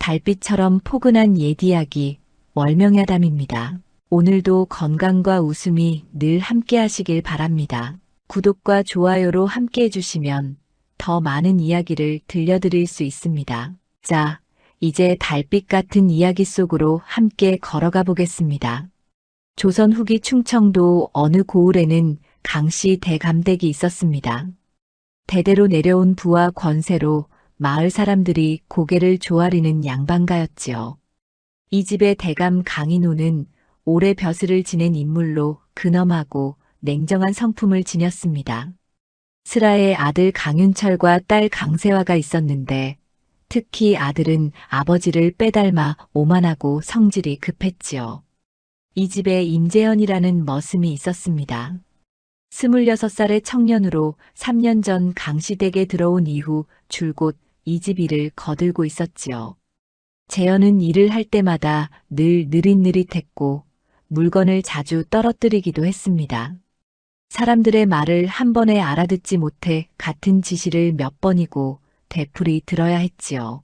달빛처럼 포근한 옛 이야기, 월명야담입니다. 오늘도 건강과 웃음이 늘 함께 하시길 바랍니다. 구독과 좋아요로 함께 해주시면 더 많은 이야기를 들려드릴 수 있습니다. 자, 이제 달빛 같은 이야기 속으로 함께 걸어가 보겠습니다. 조선 후기 충청도 어느 고을에는 강씨 대감댁이 있었습니다. 대대로 내려온 부와 권세로 마을 사람들이 고개를 조아리는 양반가였지요. 이 집의 대감 강인호는 오래 벼슬을 지낸 인물로 근엄하고 냉정한 성품을 지녔습니다. 슬하의 아들 강윤철과 딸 강세화가 있었는데 특히 아들은 아버지를 빼닮아 오만하고 성질이 급했지요. 이 집에 임재현이라는 머슴이 있었습니다. 26살의 청년으로 3년 전 강씨댁에 들어온 이후 줄곧 이 집 일을 거들고 있었지요. 재현은 일을 할 때마다 늘 느릿느릿했고 물건을 자주 떨어뜨리기도 했습니다. 사람들의 말을 한 번에 알아듣지 못해 같은 지시를 몇 번이고 되풀이 들어야 했지요.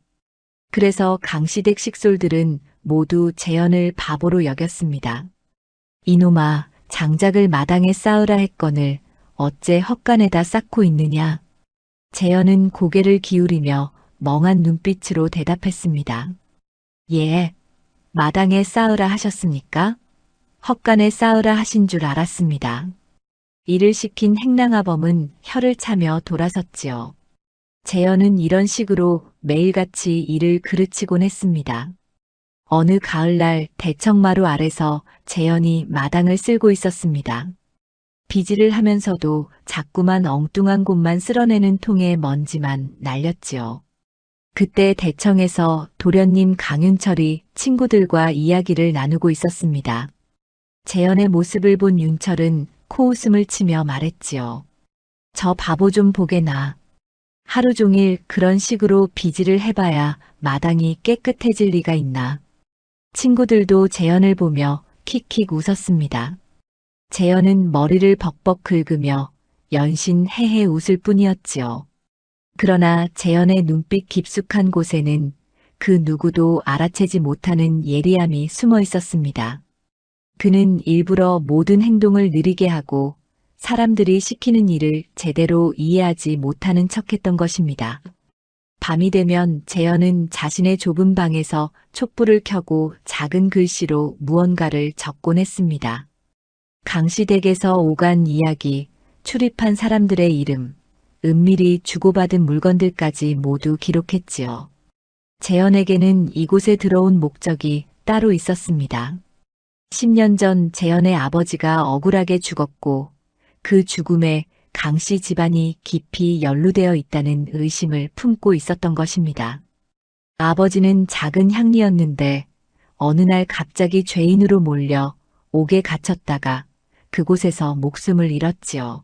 그래서 강씨댁 식솔들은 모두 재현을 바보로 여겼습니다. 이놈아, 장작을 마당에 쌓으라 했거늘 어째 헛간에다 쌓고 있느냐. 재현은 고개를 기울이며 멍한 눈빛으로 대답했습니다. 예, 마당에 쌓으라 하셨습니까? 헛간에 쌓으라 하신 줄 알았습니다. 일을 시킨 행랑아범은 혀를 차며 돌아섰지요. 재현은 이런 식으로 매일같이 일을 그르치곤 했습니다. 어느 가을날 대청마루 아래서 재현이 마당을 쓸고 있었습니다. 비질을 하면서도 자꾸만 엉뚱한 곳만 쓸어내는 통에 먼지만 날렸지요. 그때 대청에서 도련님 강윤철이 친구들과 이야기를 나누고 있었습니다. 재현의 모습을 본 윤철은 코웃음을 치며 말했지요. 저 바보 좀 보게나. 하루 종일 그런 식으로 비질을 해봐야 마당이 깨끗해질 리가 있나. 친구들도 재현을 보며 킥킥 웃었습니다. 재현은 머리를 벅벅 긁으며 연신 헤헤 웃을 뿐이었지요. 그러나 재현의 눈빛 깊숙한 곳에는 그 누구도 알아채지 못하는 예리함이 숨어 있었습니다. 그는 일부러 모든 행동을 느리게 하고 사람들이 시키는 일을 제대로 이해하지 못하는 척했던 것입니다. 밤이 되면 재현은 자신의 좁은 방에서 촛불을 켜고 작은 글씨로 무언가를 적곤 했습니다. 강씨댁에서 오간 이야기, 출입한 사람들의 이름, 은밀히 주고받은 물건들까지 모두 기록했지요. 재현에게는 이곳에 들어온 목적이 따로 있었습니다. 10년 전 재현의 아버지가 억울하게 죽었고 그 죽음에 강씨 집안이 깊이 연루되어 있다는 의심을 품고 있었던 것입니다. 아버지는 작은 향리였는데 어느 날 갑자기 죄인으로 몰려 옥에 갇혔다가 그곳에서 목숨을 잃었지요.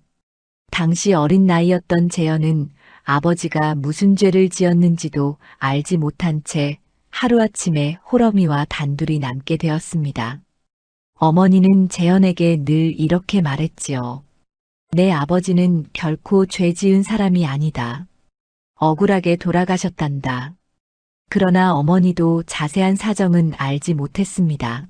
당시 어린 나이였던 재현은 아버지가 무슨 죄를 지었는지도 알지 못한 채 하루아침에 호러미와 단둘이 남게 되었습니다. 어머니는 재현에게 늘 이렇게 말했지요. 내 아버지는 결코 죄 지은 사람이 아니다. 억울하게 돌아가셨단다. 그러나 어머니도 자세한 사정은 알지 못했습니다.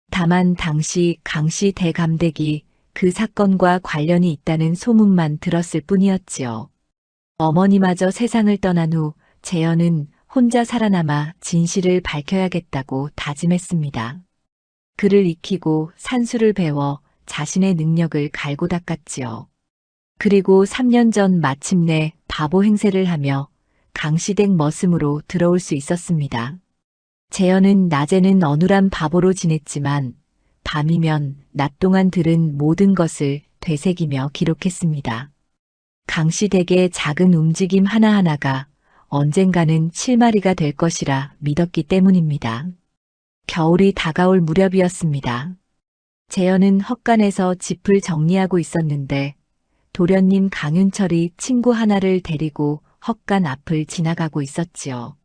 다만 당시 강씨 대감댁이 그 사건과 관련이 있다는 소문만 들었을 뿐이었지요. 어머니마저 세상을 떠난 후 재현은 혼자 살아남아 진실을 밝혀야겠다고 다짐했습니다. 글을 익히고 산수를 배워 자신의 능력을 갈고 닦았지요. 그리고 3년 전 마침내 바보 행세를 하며 강씨댁 머슴으로 들어올 수 있었습니다. 재현은 낮에는 어눌한 바보로 지냈지만 밤이면 낮 동안 들은 모든 것을 되새기며 기록했습니다. 강씨댁의 작은 움직임 하나하나가 언젠가는 실마리가 될 것이라 믿었기 때문입니다. 겨울이 다가올 무렵이었습니다. 재현은 헛간에서 짚을 정리하고 있었는데 도련님 강윤철이 친구 하나를 데리고 헛간 앞을 지나가고 있었지요.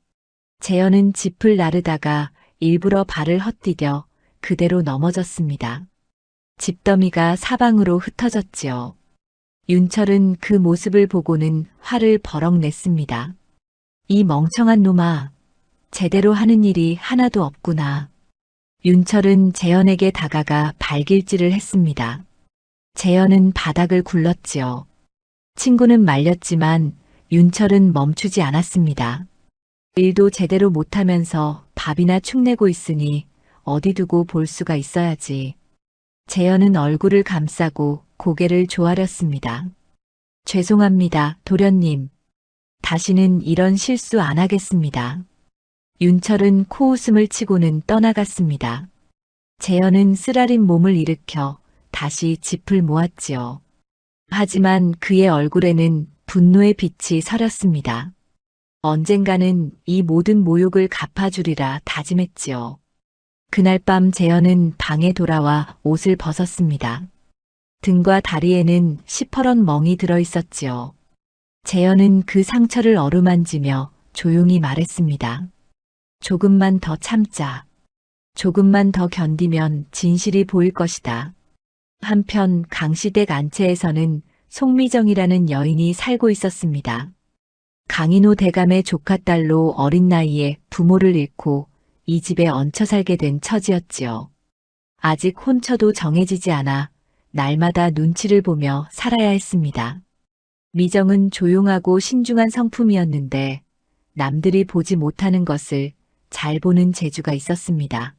재현은 짚을 나르다가 일부러 발을 헛디뎌 그대로 넘어졌습니다. 집더미가 사방으로 흩어졌지요. 윤철은 그 모습을 보고는 화를 버럭 냈습니다. 이 멍청한 놈아, 제대로 하는 일이 하나도 없구나. 윤철은 재현에게 다가가 발길질을 했습니다. 재현은 바닥을 굴렀지요. 친구는 말렸지만 윤철은 멈추지 않았습니다. 일도 제대로 못하면서 밥이나 축내고 있으니 어디 두고 볼 수가 있어야지. 재현은 얼굴을 감싸고 고개를 조아렸습니다. 죄송합니다, 도련님. 다시는 이런 실수 안 하겠습니다. 윤철은 코웃음을 치고는 떠나갔습니다. 재현은 쓰라린 몸을 일으켜 다시 짚을 모았지요. 하지만 그의 얼굴에는 분노의 빛이 서렸습니다. 언젠가는 이 모든 모욕을 갚아주리라 다짐했지요. 그날 밤 재현은 방에 돌아와 옷을 벗었습니다. 등과 다리에는 시퍼런 멍이 들어 있었지요. 재현은 그 상처를 어루만지며 조용히 말했습니다. 조금만 더 참자. 조금만 더 견디면 진실이 보일 것이다. 한편 강시댁 안채에서는 송미정이라는 여인이 살고 있었습니다. 강인호 대감의 조카딸로 어린 나이에 부모를 잃고 이 집에 얹혀 살게 된 처지였지요. 아직 혼처도 정해지지 않아 날마다 눈치를 보며 살아야 했습니다. 미정은 조용하고 신중한 성품이었는데 남들이 보지 못하는 것을 잘 보는 재주가 있었습니다.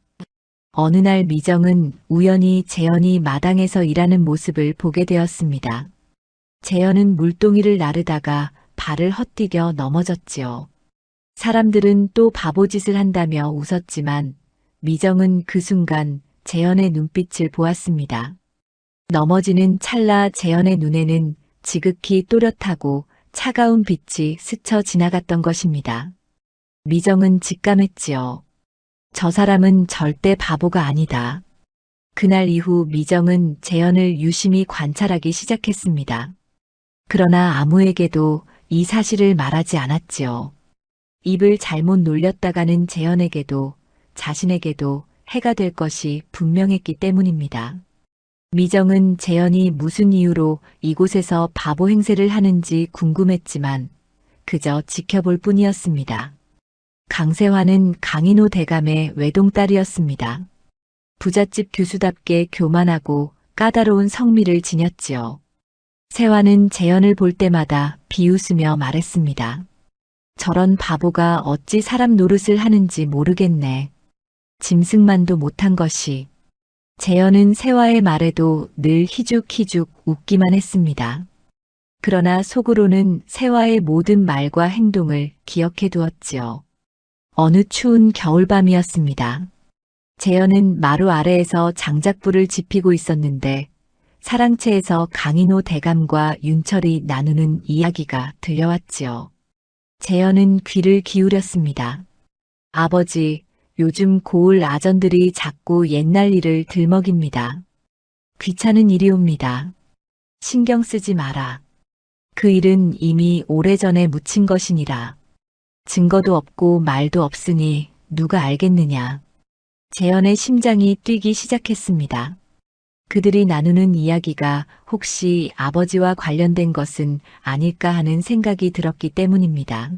어느 날 미정은 우연히 재현이 마당에서 일하는 모습을 보게 되었습니다. 재현은 물동이를 나르다가 발을 헛디뎌 넘어졌지요. 사람들은 또 바보짓을 한다며 웃었지만 미정은 그 순간 재현의 눈빛을 보았습니다. 넘어지는 찰나 재현의 눈에는 지극히 또렷하고 차가운 빛이 스쳐 지나갔던 것입니다. 미정은 직감했지요. 저 사람은 절대 바보가 아니다. 그날 이후 미정은 재현을 유심히 관찰하기 시작했습니다. 그러나 아무에게도 이 사실을 말하지 않았지요. 입을 잘못 놀렸다가는 재현에게도 자신에게도 해가 될 것이 분명했기 때문입니다. 미정은 재현이 무슨 이유로 이곳에서 바보 행세를 하는지 궁금했지만 그저 지켜볼 뿐이었습니다. 강세화는 강인호 대감의 외동딸이었습니다. 부잣집 교수답게 교만하고 까다로운 성미를 지녔지요. 세화는 재현을 볼 때마다 비웃으며 말했습니다. 저런 바보가 어찌 사람 노릇을 하는지 모르겠네. 짐승만도 못한 것이. 재현은 세화의 말에도 늘 희죽희죽 웃기만 했습니다. 그러나 속으로는 세화의 모든 말과 행동을 기억해 두었지요. 어느 추운 겨울밤이었습니다. 재현은 마루 아래에서 장작불을 지피고 있었는데 사랑채에서 강인호 대감과 윤철이 나누는 이야기가 들려왔지요. 재현은 귀를 기울였습니다. 아버지, 요즘 고을 아전들이 자꾸 옛날 일을 들먹입니다. 귀찮은 일이옵니다. 신경 쓰지 마라. 그 일은 이미 오래전에 묻힌 것이니라. 증거도 없고 말도 없으니 누가 알겠느냐. 재현의 심장이 뛰기 시작했습니다. 그들이 나누는 이야기가 혹시 아버지와 관련된 것은 아닐까 하는 생각이 들었기 때문입니다.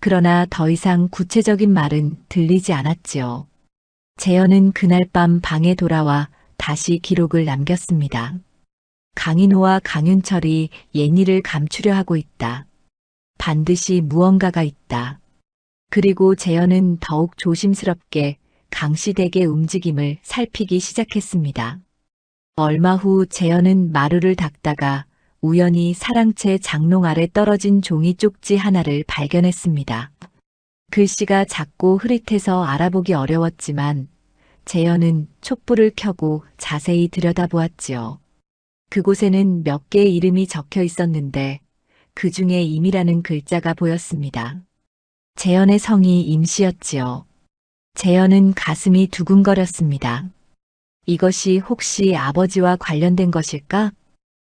그러나 더 이상 구체적인 말은 들리지 않았지요. 재현은 그날 밤 방에 돌아와 다시 기록을 남겼습니다. 강인호와 강윤철이 옛일을 감추려 하고 있다. 반드시 무언가가 있다. 그리고 재현은 더욱 조심스럽게 강시댁의 움직임을 살피기 시작했습니다. 얼마 후 재현은 마루를 닦다가 우연히 사랑채 장롱 아래 떨어진 종이 쪽지 하나를 발견했습니다. 글씨가 작고 흐릿해서 알아보기 어려웠지만 재현은 촛불을 켜고 자세히 들여다보았지요. 그곳에는 몇 개의 이름이 적혀 있었는데 그 중에 임이라는 글자가 보였습니다. 재현의 성이 임씨였지요. 재현은 가슴이 두근거렸습니다. 이것이 혹시 아버지와 관련된 것일까?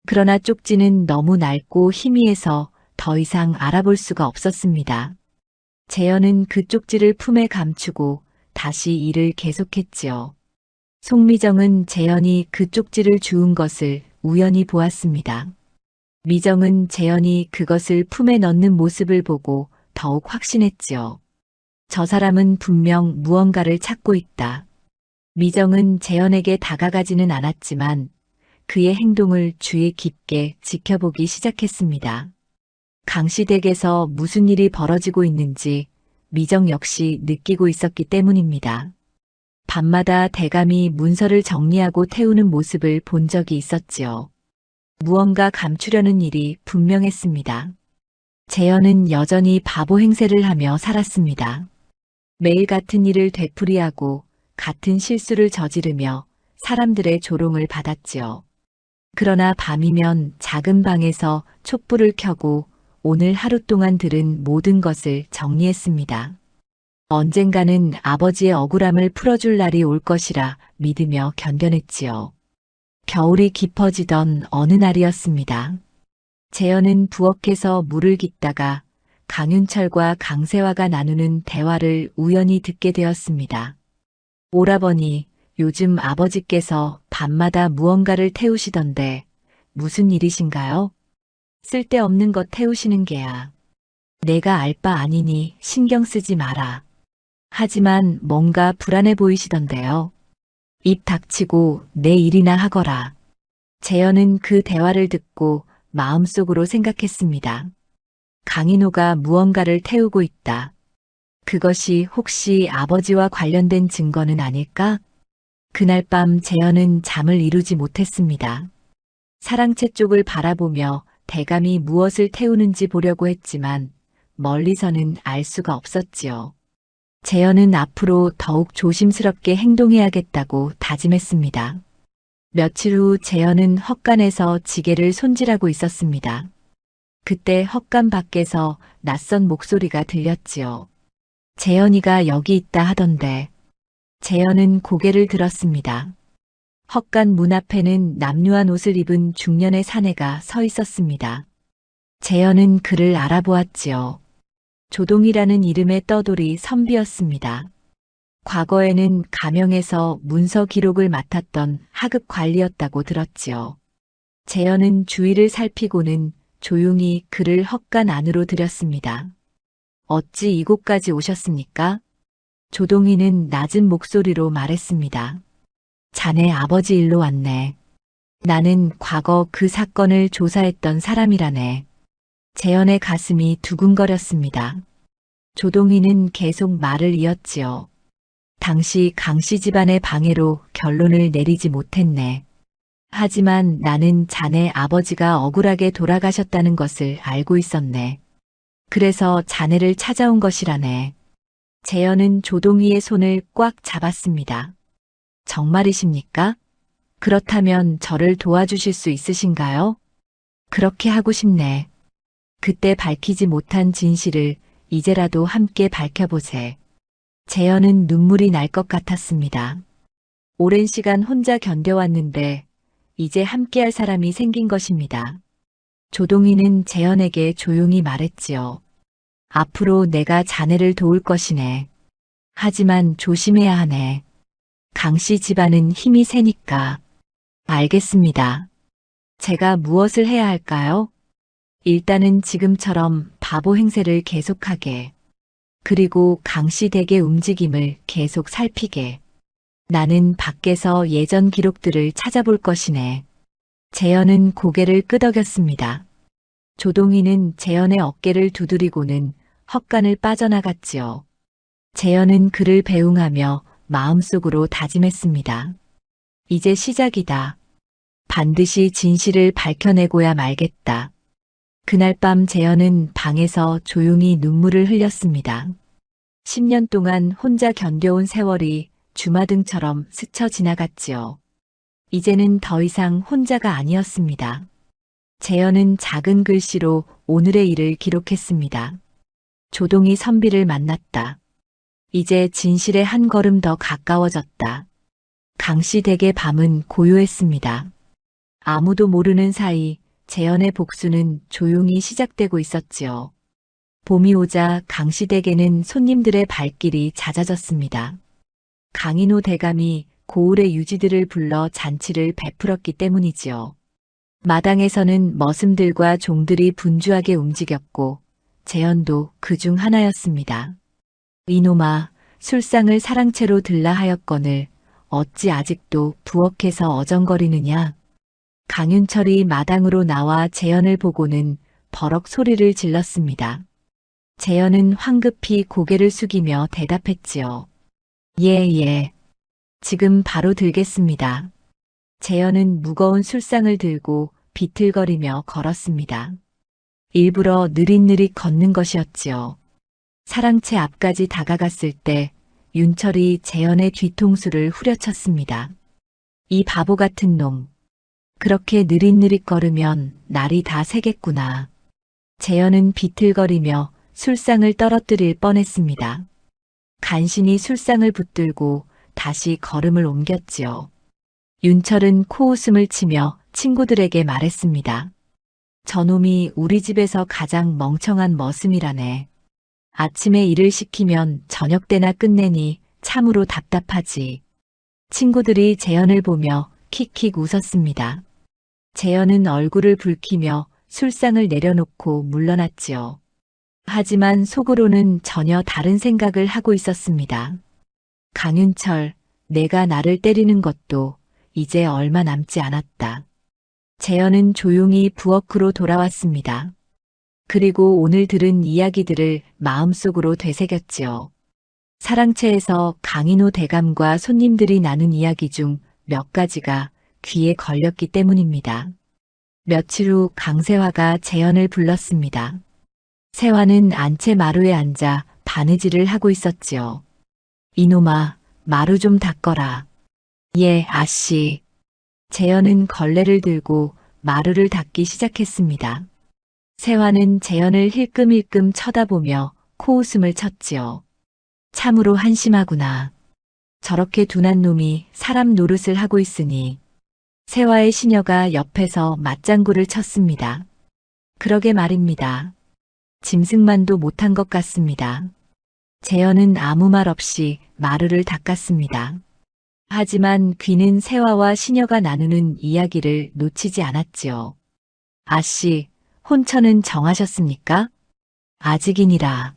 그러나 쪽지는 너무 낡고 희미해서 더 이상 알아볼 수가 없었습니다. 재현은 그 쪽지를 품에 감추고 다시 일을 계속했지요. 송미정은 재현이 그 쪽지를 주운 것을 우연히 보았습니다. 미정은 재현이 그것을 품에 넣는 모습을 보고 더욱 확신했지요. 저 사람은 분명 무언가를 찾고 있다. 미정은 재현에게 다가가지는 않았지만 그의 행동을 주의 깊게 지켜보기 시작했습니다. 강씨 댁에서 무슨 일이 벌어지고 있는지 미정 역시 느끼고 있었기 때문입니다. 밤마다 대감이 문서를 정리하고 태우는 모습을 본 적이 있었지요. 무언가 감추려는 일이 분명했습니다. 재현은 여전히 바보 행세를 하며 살았습니다. 매일 같은 일을 되풀이하고 같은 실수를 저지르며 사람들의 조롱을 받았지요. 그러나 밤이면 작은 방에서 촛불을 켜고 오늘 하루 동안 들은 모든 것을 정리했습니다. 언젠가는 아버지의 억울함을 풀어줄 날이 올 것이라 믿으며 견뎌냈지요. 겨울이 깊어지던 어느 날이었습니다. 재현은 부엌에서 물을 깃다가 강윤철과 강세화가 나누는 대화를 우연히 듣게 되었습니다. 오라버니, 요즘 아버지께서 밤마다 무언가를 태우시던데 무슨 일이신가요? 쓸데없는 것 태우시는 게야. 내가 알 바 아니니 신경 쓰지 마라. 하지만 뭔가 불안해 보이시던데요. 입 닥치고 내 일이나 하거라. 재현은 그 대화를 듣고 마음속으로 생각했습니다. 강인호가 무언가를 태우고 있다. 그것이 혹시 아버지와 관련된 증거는 아닐까? 그날 밤 재현은 잠을 이루지 못했습니다. 사랑채 쪽을 바라보며 대감이 무엇을 태우는지 보려고 했지만 멀리서는 알 수가 없었지요. 재현은 앞으로 더욱 조심스럽게 행동해야겠다고 다짐했습니다. 며칠 후 재현은 헛간에서 지게를 손질하고 있었습니다. 그때 헛간 밖에서 낯선 목소리가 들렸지요. 재현이가 여기 있다 하던데. 재현은 고개를 들었습니다. 헛간 문 앞에는 남루한 옷을 입은 중년의 사내가 서 있었습니다. 재현은 그를 알아보았지요. 조동이라는 이름의 떠돌이 선비였습니다. 과거에는 가명에서 문서 기록을 맡았던 하급 관리였다고 들었지요. 재현은 주위를 살피고는 조용히 그를 헛간 안으로 들였습니다. 어찌 이곳까지 오셨습니까? 조동이는 낮은 목소리로 말했습니다. 자네 아버지 일로 왔네. 나는 과거 그 사건을 조사했던 사람이라네. 재현의 가슴이 두근거렸습니다. 조동이는 계속 말을 이었지요. 당시 강씨 집안의 방해로 결론을 내리지 못했네. 하지만 나는 자네 아버지가 억울하게 돌아가셨다는 것을 알고 있었네. 그래서 자네를 찾아온 것이라네. 재현은 조동이의 손을 꽉 잡았습니다. 정말이십니까? 그렇다면 저를 도와주실 수 있으신가요? 그렇게 하고 싶네. 그때 밝히지 못한 진실을 이제라도 함께 밝혀보세. 재현은 눈물이 날 것 같았습니다. 오랜 시간 혼자 견뎌왔는데 이제 함께할 사람이 생긴 것입니다. 조동이는 재현에게 조용히 말했지요. 앞으로 내가 자네를 도울 것이네. 하지만 조심해야 하네. 강씨 집안은 힘이 세니까. 알겠습니다. 제가 무엇을 해야 할까요? 일단은 지금처럼 바보 행세를 계속하게. 그리고 강씨 댁의 움직임을 계속 살피게. 나는 밖에서 예전 기록들을 찾아볼 것이네. 재현은 고개를 끄덕였습니다. 조동이는 재현의 어깨를 두드리고는 헛간을 빠져나갔지요. 재현은 그를 배웅하며 마음속으로 다짐했습니다. 이제 시작이다. 반드시 진실을 밝혀내고야 말겠다. 그날 밤 재현은 방에서 조용히 눈물을 흘렸습니다. 10년 동안 혼자 견뎌온 세월이 주마등처럼 스쳐 지나갔지요. 이제는 더 이상 혼자가 아니었습니다. 재현은 작은 글씨로 오늘의 일을 기록했습니다. 조동이 선비를 만났다. 이제 진실에 한 걸음 더 가까워졌다. 강씨 댁의 밤은 고요했습니다. 아무도 모르는 사이 재현의 복수는 조용히 시작되고 있었지요. 봄이 오자 강씨 댁에는 손님들의 발길이 잦아졌습니다. 강인호 대감이 고을의 유지들을 불러 잔치를 베풀었기 때문이지요. 마당에서는 머슴들과 종들이 분주하게 움직였고 재현도 그 중 하나였습니다. 이놈아, 술상을 사랑채로 들라 하였거늘 어찌 아직도 부엌에서 어정거리느냐. 강윤철이 마당으로 나와 재현을 보고는 버럭 소리를 질렀습니다. 재현은 황급히 고개를 숙이며 대답했지요. 예, 예. 지금 바로 들겠습니다. 재현은 무거운 술상을 들고 비틀거리며 걸었습니다. 일부러 느릿느릿 걷는 것이었지요. 사랑채 앞까지 다가갔을 때 윤철이 재현의 뒤통수를 후려쳤습니다. 이 바보 같은 놈. 그렇게 느릿느릿 걸으면 날이 다 새겠구나. 재현은 비틀거리며 술상을 떨어뜨릴 뻔했습니다. 간신히 술상을 붙들고 다시 걸음을 옮겼지요. 윤철은 코웃음을 치며 친구들에게 말했습니다. 저놈이 우리 집에서 가장 멍청한 머슴이라네. 아침에 일을 시키면 저녁 때나 끝내니 참으로 답답하지. 친구들이 재현을 보며 킥킥 웃었습니다. 재현은 얼굴을 붉히며 술상을 내려놓고 물러났지요. 하지만 속으로는 전혀 다른 생각을 하고 있었습니다. 강윤철, 내가 나를 때리는 것도 이제 얼마 남지 않았다. 재현은 조용히 부엌으로 돌아왔습니다. 그리고 오늘 들은 이야기들을 마음속으로 되새겼지요. 사랑채에서 강인호 대감과 손님들이 나눈 이야기 중 몇 가지가 귀에 걸렸기 때문입니다. 며칠 후 강세화가 재현을 불렀습니다. 세화는 안채 마루에 앉아 바느질을 하고 있었지요. 이놈아, 마루 좀 닦거라. 예, 아씨. 재현은 걸레를 들고 마루를 닦기 시작했습니다. 세화는 재현을 힐끔힐끔 쳐다보며 코웃음을 쳤지요. 참으로 한심하구나. 저렇게 둔한 놈이 사람 노릇을 하고 있으니. 세화의 시녀가 옆에서 맞장구를 쳤습니다. 그러게 말입니다. 짐승만도 못한 것 같습니다. 재현은 아무 말 없이 마루를 닦았습니다. 하지만 귀는 세화와 시녀가 나누는 이야기를 놓치지 않았지요. 아씨, 혼처는 정하셨습니까? 아직이니라.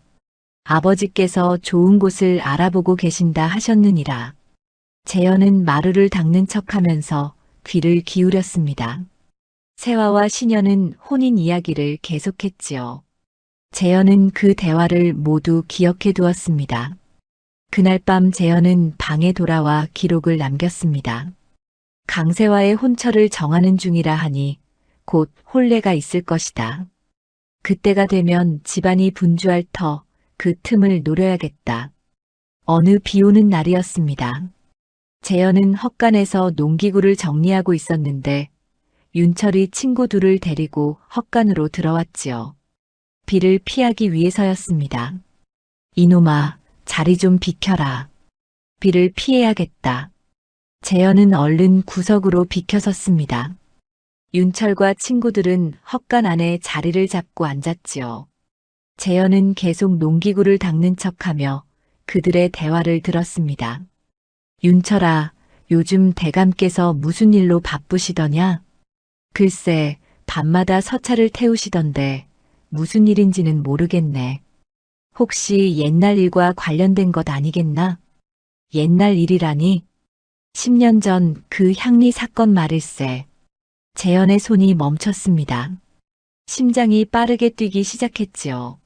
아버지께서 좋은 곳을 알아보고 계신다 하셨느니라. 재현은 마루를 닦는 척하면서 귀를 기울였습니다. 세화와 시녀는 혼인 이야기를 계속했지요. 재현은 그 대화를 모두 기억해 두었습니다. 그날 밤 재현은 방에 돌아와 기록을 남겼습니다. 강세화의 혼처를 정하는 중이라 하니 곧 혼례가 있을 것이다. 그때가 되면 집안이 분주할 터 그 틈을 노려야겠다. 어느 비 오는 날이었습니다. 재현은 헛간에서 농기구를 정리하고 있었는데 윤철이 친구 둘을 데리고 헛간으로 들어왔지요. 비를 피하기 위해서였습니다. 이놈아, 자리 좀 비켜라. 비를 피해야겠다. 재현은 얼른 구석으로 비켜섰습니다. 윤철과 친구들은 헛간 안에 자리를 잡고 앉았지요. 재현은 계속 농기구를 닦는 척하며 그들의 대화를 들었습니다. 윤철아, 요즘 대감께서 무슨 일로 바쁘시더냐? 글쎄, 밤마다 서차를 태우시던데 무슨 일인지는 모르겠네. 혹시 옛날 일과 관련된 것 아니겠나? 옛날 일이라니? 10년 전 그 향리 사건 말일세. 재현의 손이 멈췄습니다. 심장이 빠르게 뛰기 시작했지요.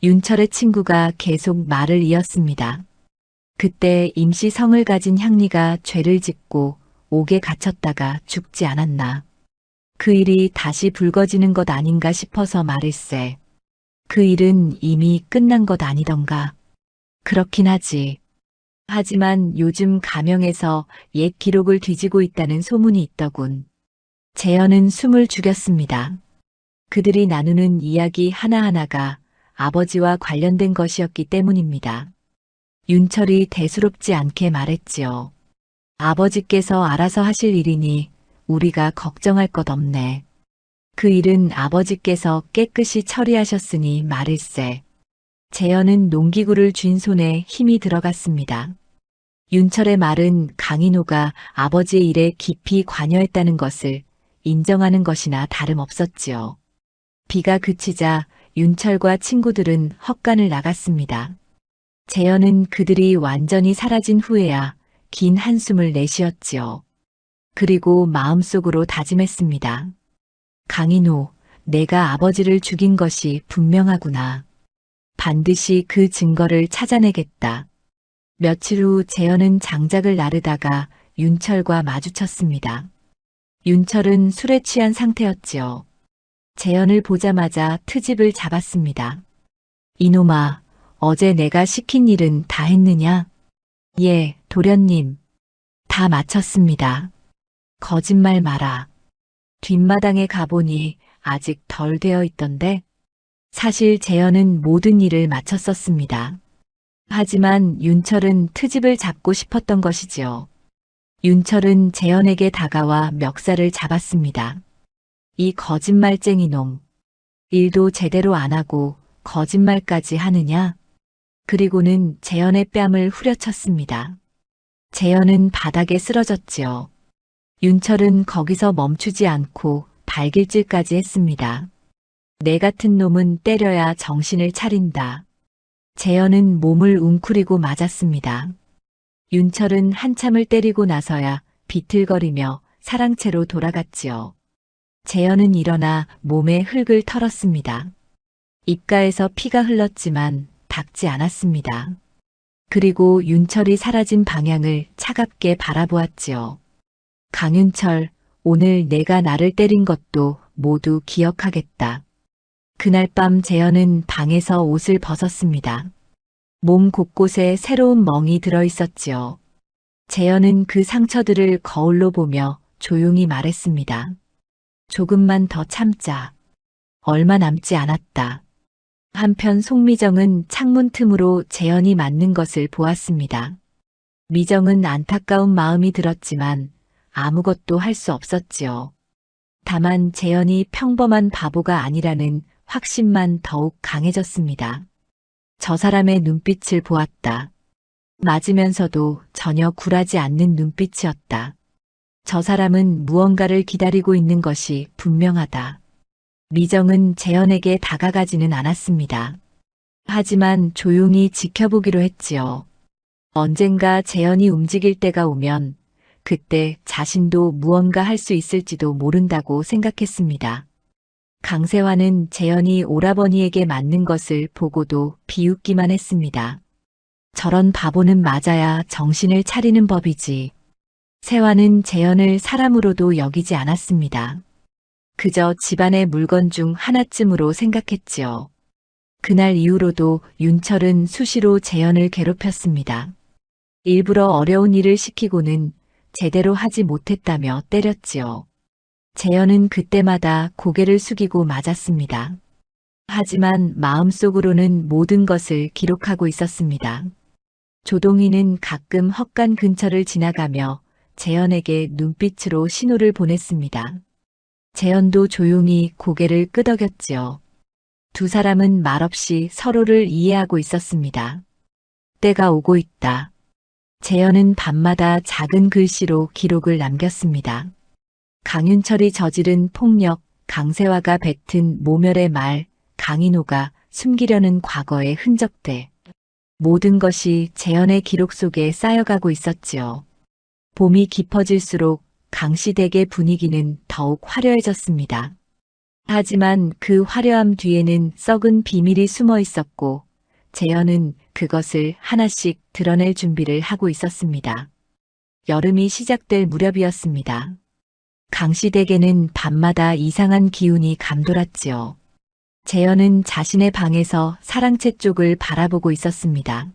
윤철의 친구가 계속 말을 이었습니다. 그때 임시 성을 가진 향리가 죄를 짓고 옥에 갇혔다가 죽지 않았나. 그 일이 다시 불거지는 것 아닌가 싶어서 말일세. 그 일은 이미 끝난 것 아니던가. 그렇긴 하지. 하지만 요즘 가명에서 옛 기록을 뒤지고 있다는 소문이 있더군. 재현은 숨을 죽였습니다. 그들이 나누는 이야기 하나하나가 아버지와 관련된 것이었기 때문입니다. 윤철이 대수롭지 않게 말했지요. 아버지께서 알아서 하실 일이니 우리가 걱정할 것 없네. 그 일은 아버지께서 깨끗이 처리하셨으니 말일세. 재현은 농기구를 쥔 손에 힘이 들어갔습니다. 윤철의 말은 강인호가 아버지의 일에 깊이 관여했다는 것을 인정하는 것이나 다름없었지요. 비가 그치자 윤철과 친구들은 헛간을 나갔습니다. 재현은 그들이 완전히 사라진 후에야 긴 한숨을 내쉬었지요. 그리고 마음속으로 다짐했습니다. 강인호, 내가 아버지를 죽인 것이 분명하구나. 반드시 그 증거를 찾아내겠다. 며칠 후 재현은 장작을 나르다가 윤철과 마주쳤습니다. 윤철은 술에 취한 상태였지요. 재현을 보자마자 트집을 잡았습니다. 이놈아, 어제 내가 시킨 일은 다 했느냐? 예, 도련님. 다 마쳤습니다. 거짓말 마라. 뒷마당에 가보니 아직 덜 되어 있던데? 사실 재현은 모든 일을 마쳤었습니다. 하지만 윤철은 트집을 잡고 싶었던 것이지요. 윤철은 재현에게 다가와 멱살을 잡았습니다. 이 거짓말쟁이 놈. 일도 제대로 안 하고 거짓말까지 하느냐? 그리고는 재현의 뺨을 후려쳤습니다. 재현은 바닥에 쓰러졌지요. 윤철은 거기서 멈추지 않고 발길질까지 했습니다. 내 같은 놈은 때려야 정신을 차린다. 재현은 몸을 웅크리고 맞았습니다. 윤철은 한참을 때리고 나서야 비틀거리며 사랑채로 돌아갔지요. 재현은 일어나 몸에 흙을 털었습니다. 입가에서 피가 흘렀지만 닿지 않았습니다. 그리고 윤철이 사라진 방향을 차갑게 바라보았지요. 강윤철, 오늘 내가 나를 때린 것도 모두 기억하겠다. 그날 밤 재현은 방에서 옷을 벗었습니다. 몸 곳곳에 새로운 멍이 들어 있었지요. 재현은 그 상처들을 거울로 보며 조용히 말했습니다. 조금만 더 참자. 얼마 남지 않았다. 한편 송미정은 창문 틈으로 재현이 맞는 것을 보았습니다. 미정은 안타까운 마음이 들었지만 아무것도 할 수 없었지요. 다만 재현이 평범한 바보가 아니라는 확신만 더욱 강해졌습니다. 저 사람의 눈빛을 보았다. 맞으면서도 전혀 굴하지 않는 눈빛이었다. 저 사람은 무언가를 기다리고 있는 것이 분명하다. 미정은 재현에게 다가가지는 않았습니다. 하지만 조용히 지켜보기로 했지요. 언젠가 재현이 움직일 때가 오면 그때 자신도 무언가 할 수 있을지도 모른다고 생각했습니다. 강세화는 재현이 오라버니에게 맞는 것을 보고도 비웃기만 했습니다. 저런 바보는 맞아야 정신을 차리는 법이지. 세화는 재현을 사람으로도 여기지 않았습니다. 그저 집안의 물건 중 하나쯤으로 생각했지요. 그날 이후로도 윤철은 수시로 재현을 괴롭혔습니다. 일부러 어려운 일을 시키고는 제대로 하지 못했다며 때렸지요. 재현은 그때마다 고개를 숙이고 맞았습니다. 하지만 마음속으로는 모든 것을 기록하고 있었습니다. 조동희는 가끔 헛간 근처를 지나가며 재현에게 눈빛으로 신호를 보냈습니다. 재현도 조용히 고개를 끄덕였지요. 두 사람은 말없이 서로를 이해하고 있었습니다. 때가 오고 있다. 재현은 밤마다 작은 글씨로 기록을 남겼습니다. 강윤철이 저지른 폭력, 강세화가 뱉은 모멸의 말, 강인호가 숨기려는 과거의 흔적들. 모든 것이 재현의 기록 속에 쌓여가고 있었지요. 봄이 깊어질수록 강시댁의 분위기는 더욱 화려해졌습니다. 하지만 그 화려함 뒤에는 썩은 비밀이 숨어 있었고 재현은 그것을 하나씩 드러낼 준비를 하고 있었습니다. 여름이 시작될 무렵이었습니다. 강시댁에는 밤마다 이상한 기운이 감돌았지요. 재현은 자신의 방에서 사랑채 쪽을 바라보고 있었습니다.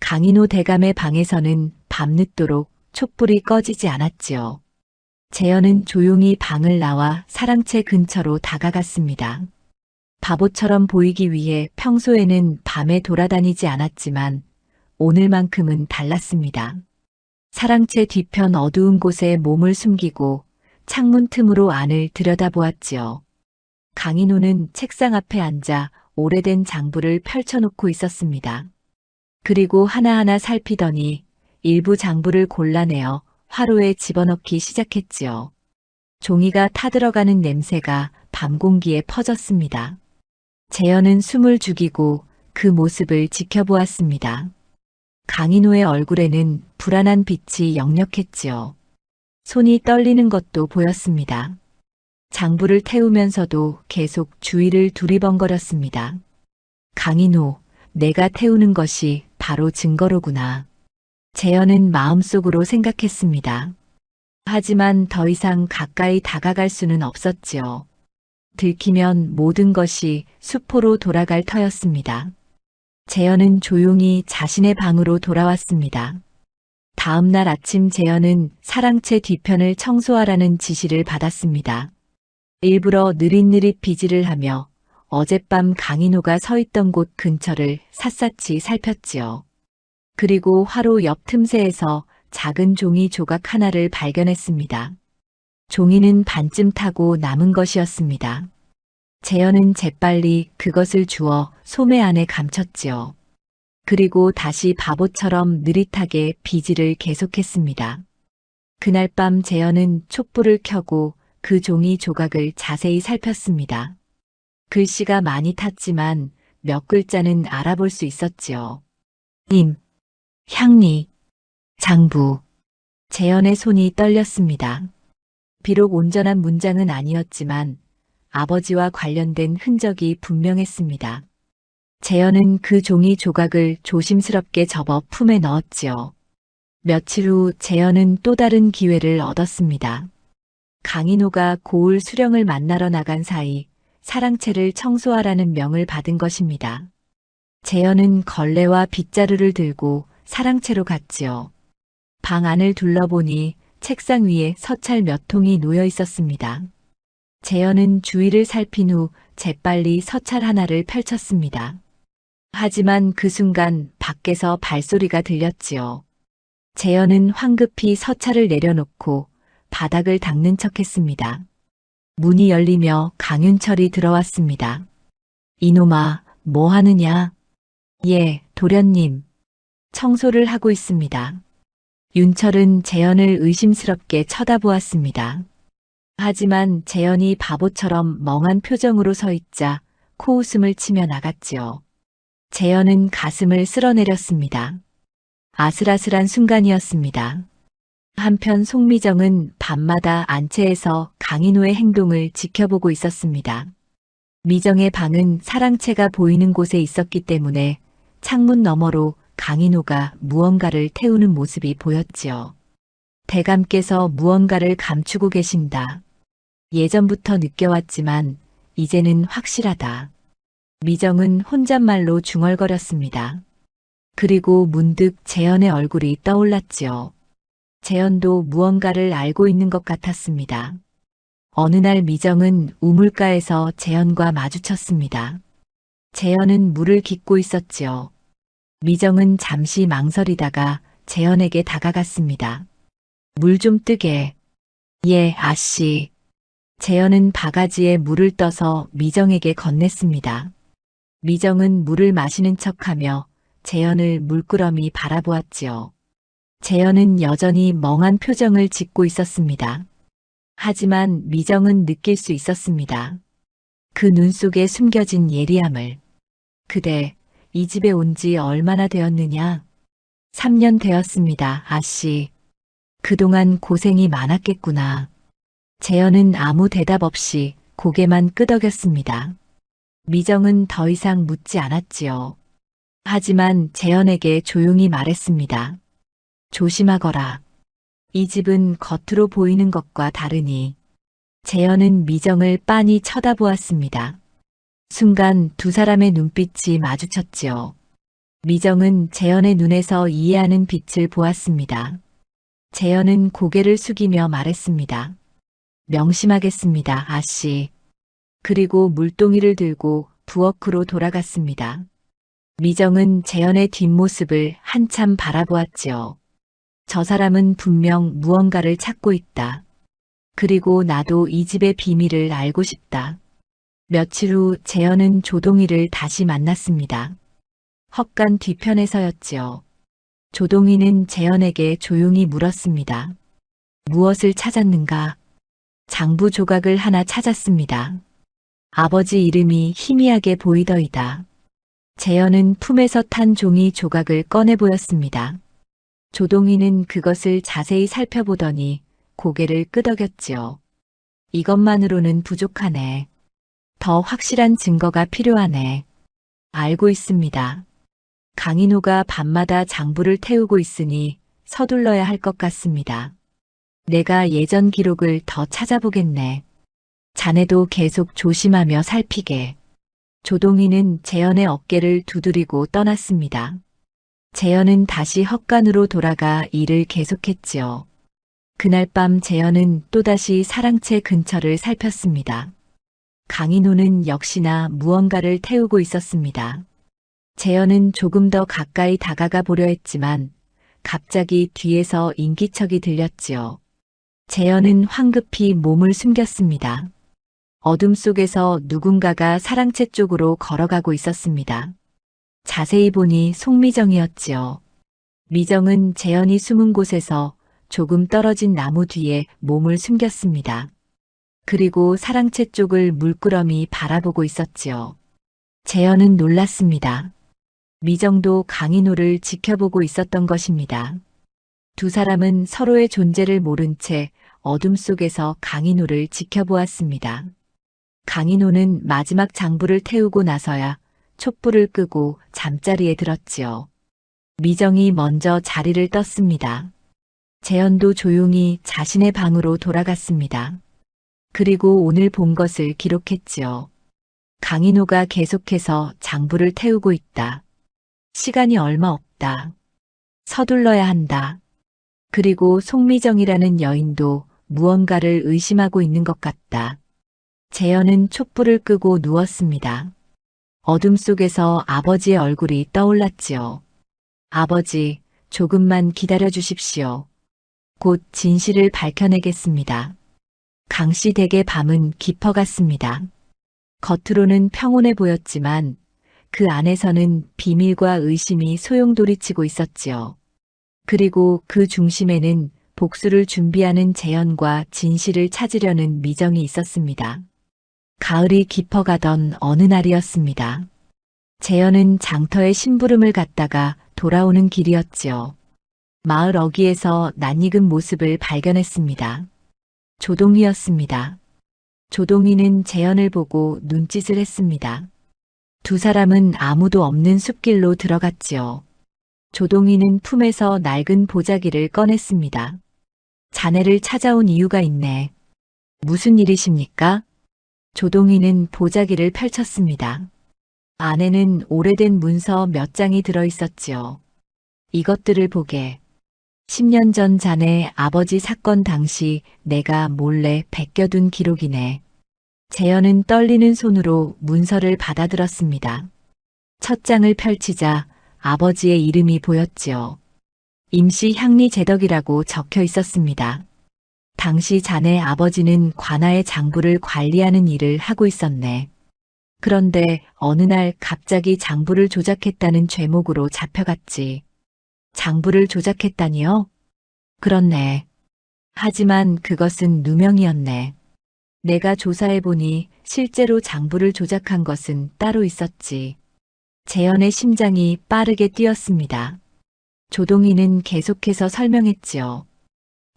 강인호 대감의 방에서는 밤늦도록 촛불이 꺼지지 않았지요. 재현은 조용히 방을 나와 사랑채 근처로 다가갔습니다. 바보처럼 보이기 위해 평소에는 밤에 돌아다니지 않았지만 오늘만큼은 달랐습니다. 사랑채 뒤편 어두운 곳에 몸을 숨기고 창문 틈으로 안을 들여다보았지요. 강인호는 책상 앞에 앉아 오래된 장부를 펼쳐놓고 있었습니다. 그리고 하나하나 살피더니 일부 장부를 골라내어 화로에 집어넣기 시작했지요. 종이가 타들어가는 냄새가 밤 공기에 퍼졌습니다. 재현은 숨을 죽이고 그 모습을 지켜보았습니다. 강인호의 얼굴에는 불안한 빛이 역력했지요. 손이 떨리는 것도 보였습니다. 장부를 태우면서도 계속 주위를 두리번거렸습니다. 강인호, 내가 태우는 것이 바로 증거로구나. 재현은 마음속으로 생각했습니다. 하지만 더 이상 가까이 다가갈 수는 없었지요. 들키면 모든 것이 수포로 돌아갈 터였습니다. 재현은 조용히 자신의 방으로 돌아왔습니다. 다음 날 아침 재현은 사랑채 뒤편을 청소하라는 지시를 받았습니다. 일부러 느릿느릿 비지를 하며 어젯밤 강인호가 서 있던 곳 근처를 샅샅이 살폈지요. 그리고 화로 옆 틈새에서 작은 종이 조각 하나를 발견했습니다. 종이는 반쯤 타고 남은 것이었습니다. 재현은 재빨리 그것을 주워 소매 안에 감췄지요. 그리고 다시 바보처럼 느릿하게 비지를 계속했습니다. 그날 밤 재현은 촛불을 켜고 그 종이 조각을 자세히 살폈습니다. 글씨가 많이 탔지만 몇 글자는 알아볼 수 있었지요. 님, 향리, 장부. 재현의 손이 떨렸습니다. 비록 온전한 문장은 아니었지만 아버지와 관련된 흔적이 분명했습니다. 재현은 그 종이 조각을 조심스럽게 접어 품에 넣었지요. 며칠 후 재현은 또 다른 기회를 얻었습니다. 강인호가 고을 수령을 만나러 나간 사이 사랑채를 청소하라는 명을 받은 것입니다. 재현은 걸레와 빗자루를 들고 사랑채로 갔지요. 방 안을 둘러보니 책상 위에 서찰 몇 통이 놓여 있었습니다. 재현은 주위를 살핀 후 재빨리 서찰 하나를 펼쳤습니다. 하지만 그 순간 밖에서 발소리가 들렸지요. 재현은 황급히 서찰을 내려놓고 바닥을 닦는 척했습니다. 문이 열리며 강윤철이 들어왔습니다. 이놈아, 뭐 하느냐? 예, 도련님. 청소를 하고 있습니다. 윤철은 재현을 의심스럽게 쳐다보았습니다. 하지만 재현이 바보처럼 멍한 표정으로 서 있자 코웃음을 치며 나갔지요. 재현은 가슴을 쓸어내렸습니다. 아슬아슬한 순간이었습니다. 한편 송미정은 밤마다 안채에서 강인호의 행동을 지켜보고 있었습니다. 미정의 방은 사랑채가 보이는 곳에 있었기 때문에 창문 너머로 강인호가 무언가를 태우는 모습이 보였지요. 대감께서 무언가를 감추고 계신다. 예전부터 느껴왔지만 이제는 확실하다. 미정은 혼잣말로 중얼거렸습니다. 그리고 문득 재현의 얼굴이 떠올랐지요. 재현도 무언가를 알고 있는 것 같았습니다. 어느 날 미정은 우물가에서 재현과 마주쳤습니다. 재현은 물을 깃고 있었지요. 미정은 잠시 망설이다가 재현에게 다가갔습니다. 물 좀 뜨게. 예, 아씨. 재현은 바가지에 물을 떠서 미정에게 건넸습니다. 미정은 물을 마시는 척하며 재현을 물끄러미 바라보았지요. 재현은 여전히 멍한 표정을 짓고 있었습니다. 하지만 미정은 느낄 수 있었습니다. 그 눈 속에 숨겨진 예리함을. 그대, 이 집에 온 지 얼마나 되었느냐? 3년 되었습니다, 아씨. 그동안 고생이 많았겠구나. 재현은 아무 대답 없이 고개만 끄덕였습니다. 미정은 더 이상 묻지 않았지요. 하지만 재현에게 조용히 말했습니다. 조심하거라. 이 집은 겉으로 보이는 것과 다르니. 재현은 미정을 빤히 쳐다보았습니다. 순간 두 사람의 눈빛이 마주쳤지요. 미정은 재현의 눈에서 이해하는 빛을 보았습니다. 재현은 고개를 숙이며 말했습니다. 명심하겠습니다, 아씨. 그리고 물동이를 들고 부엌으로 돌아갔습니다. 미정은 재현의 뒷모습을 한참 바라보았지요. 저 사람은 분명 무언가를 찾고 있다. 그리고 나도 이 집의 비밀을 알고 싶다. 며칠 후 재현은 조동희를 다시 만났습니다. 헛간 뒤편에서였지요. 조동희는 재현에게 조용히 물었습니다. 무엇을 찾았는가? 장부 조각을 하나 찾았습니다. 아버지 이름이 희미하게 보이더이다. 재현은 품에서 탄 종이 조각을 꺼내 보였습니다. 조동희는 그것을 자세히 살펴보더니 고개를 끄덕였지요. 이것만으로는 부족하네. 더 확실한 증거가 필요하네. 알고 있습니다. 강인호가 밤마다 장부를 태우고 있으니 서둘러야 할 것 같습니다. 내가 예전 기록을 더 찾아보겠네. 자네도 계속 조심하며 살피게. 조동희는 재현의 어깨를 두드리고 떠났습니다. 재현은 다시 헛간으로 돌아가 일을 계속했지요. 그날 밤 재현은 또다시 사랑채 근처를 살폈습니다. 강인호는 역시나 무언가를 태우고 있었습니다. 재현은 조금 더 가까이 다가가 보려 했지만 갑자기 뒤에서 인기척이 들렸지요. 재현은 황급히 몸을 숨겼습니다. 어둠 속에서 누군가가 사랑채 쪽으로 걸어가고 있었습니다. 자세히 보니 송미정이었지요. 미정은 재현이 숨은 곳에서 조금 떨어진 나무 뒤에 몸을 숨겼습니다. 그리고 사랑채 쪽을 물끄러미 바라보고 있었지요. 재현은 놀랐습니다. 미정도 강인호를 지켜보고 있었던 것입니다. 두 사람은 서로의 존재를 모른 채 어둠 속에서 강인호를 지켜보았습니다. 강인호는 마지막 장부를 태우고 나서야 촛불을 끄고 잠자리에 들었지요. 미정이 먼저 자리를 떴습니다. 재현도 조용히 자신의 방으로 돌아갔습니다. 그리고 오늘 본 것을 기록했지요. 강인호가 계속해서 장부를 태우고 있다. 시간이 얼마 없다. 서둘러야 한다. 그리고 송미정이라는 여인도 무언가를 의심하고 있는 것 같다. 재현은 촛불을 끄고 누웠습니다. 어둠 속에서 아버지의 얼굴이 떠올랐지요. 아버지, 조금만 기다려 주십시오. 곧 진실을 밝혀내겠습니다. 강씨 댁의 밤은 깊어갔습니다. 겉으로는 평온해 보였지만 그 안에서는 비밀과 의심이 소용돌이치고 있었지요. 그리고 그 중심에는 복수를 준비하는 재현과 진실을 찾으려는 미정이 있었습니다. 가을이 깊어가던 어느 날이었습니다. 재현은 장터에 심부름을 갔다가 돌아오는 길이었지요. 마을 어귀에서 낯익은 모습을 발견했습니다. 조동희였습니다. 조동희는 재현을 보고 눈짓을 했습니다. 두 사람은 아무도 없는 숲길로 들어갔지요. 조동희는 품에서 낡은 보자기를 꺼냈습니다. 자네를 찾아온 이유가 있네. 무슨 일이십니까? 조동희는 보자기를 펼쳤습니다. 안에는 오래된 문서 몇 장이 들어 있었지요. 이것들을 보게. 10년 전 자네 아버지 사건 당시 내가 몰래 베껴둔 기록이네. 재현은 떨리는 손으로 문서를 받아들었습니다. 첫 장을 펼치자 아버지의 이름이 보였지요. 임시 향리 제덕이라고 적혀 있었습니다. 당시 자네 아버지는 관아의 장부를 관리하는 일을 하고 있었네. 그런데 어느 날 갑자기 장부를 조작했다는 죄목으로 잡혀갔지. 장부를 조작했다니요? 그렇네. 하지만 그것은 누명이었네. 내가 조사해보니 실제로 장부를 조작한 것은 따로 있었지. 재현의 심장이 빠르게 뛰었습니다. 조동희는 계속해서 설명했지요.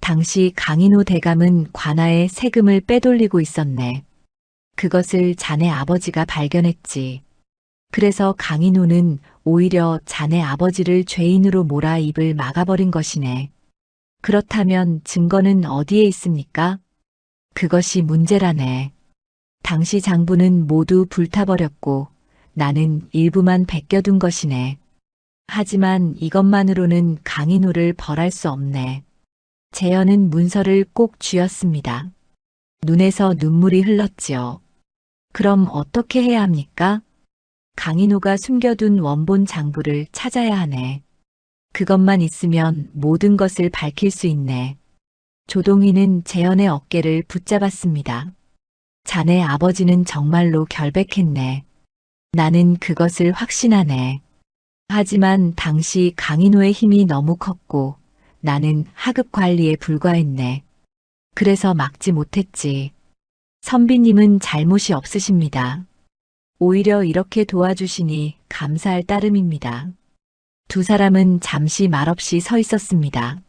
당시 강인호 대감은 관아에 세금을 빼돌리고 있었네. 그것을 자네 아버지가 발견했지. 그래서 강인호는 오히려 자네 아버지를 죄인으로 몰아 입을 막아버린 것이네. 그렇다면 증거는 어디에 있습니까? 그것이 문제라네. 당시 장부는 모두 불타버렸고 나는 일부만 베껴둔 것이네. 하지만 이것만으로는 강인호를 벌할 수 없네. 재현은 문서를 꼭 쥐었습니다. 눈에서 눈물이 흘렀지요. 그럼 어떻게 해야 합니까? 강인호가 숨겨둔 원본 장부를 찾아야 하네. 그것만 있으면 모든 것을 밝힐 수 있네. 조동희는 재현의 어깨를 붙잡았습니다. 자네 아버지는 정말로 결백했네. 나는 그것을 확신하네. 하지만 당시 강인호의 힘이 너무 컸고 나는 하급 관리에 불과했네. 그래서 막지 못했지. 선비님은 잘못이 없으십니다. 오히려 이렇게 도와주시니 감사할 따름입니다. 두 사람은 잠시 말없이 서 있었습니다.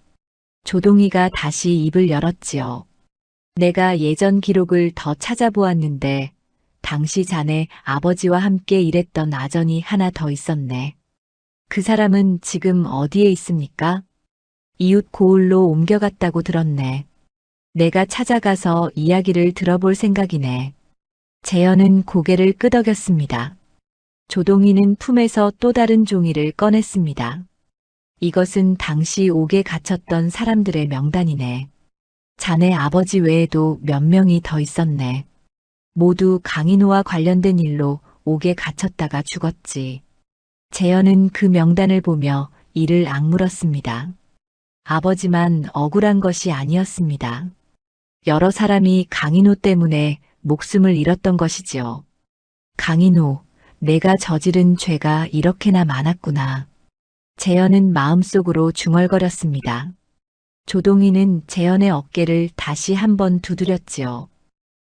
조동희가 다시 입을 열었지요. 내가 예전 기록을 더 찾아보았는데 당시 자네 아버지와 함께 일했던 아전이 하나 더 있었네. 그 사람은 지금 어디에 있습니까? 이웃 고을로 옮겨갔다고 들었네. 내가 찾아가서 이야기를 들어볼 생각이네. 재현은 고개를 끄덕였습니다. 조동희는 품에서 또 다른 종이를 꺼냈습니다. 이것은 당시 옥에 갇혔던 사람들의 명단이네. 자네 아버지 외에도 몇 명이 더 있었네. 모두 강인호와 관련된 일로 옥에 갇혔다가 죽었지. 재현은 그 명단을 보며 이를 악물었습니다. 아버지만 억울한 것이 아니었습니다. 여러 사람이 강인호 때문에 목숨을 잃었던 것이지요. 강인호, 내가 저지른 죄가 이렇게나 많았구나. 재현은 마음속으로 중얼거렸습니다. 조동희는 재현의 어깨를 다시 한번 두드렸지요.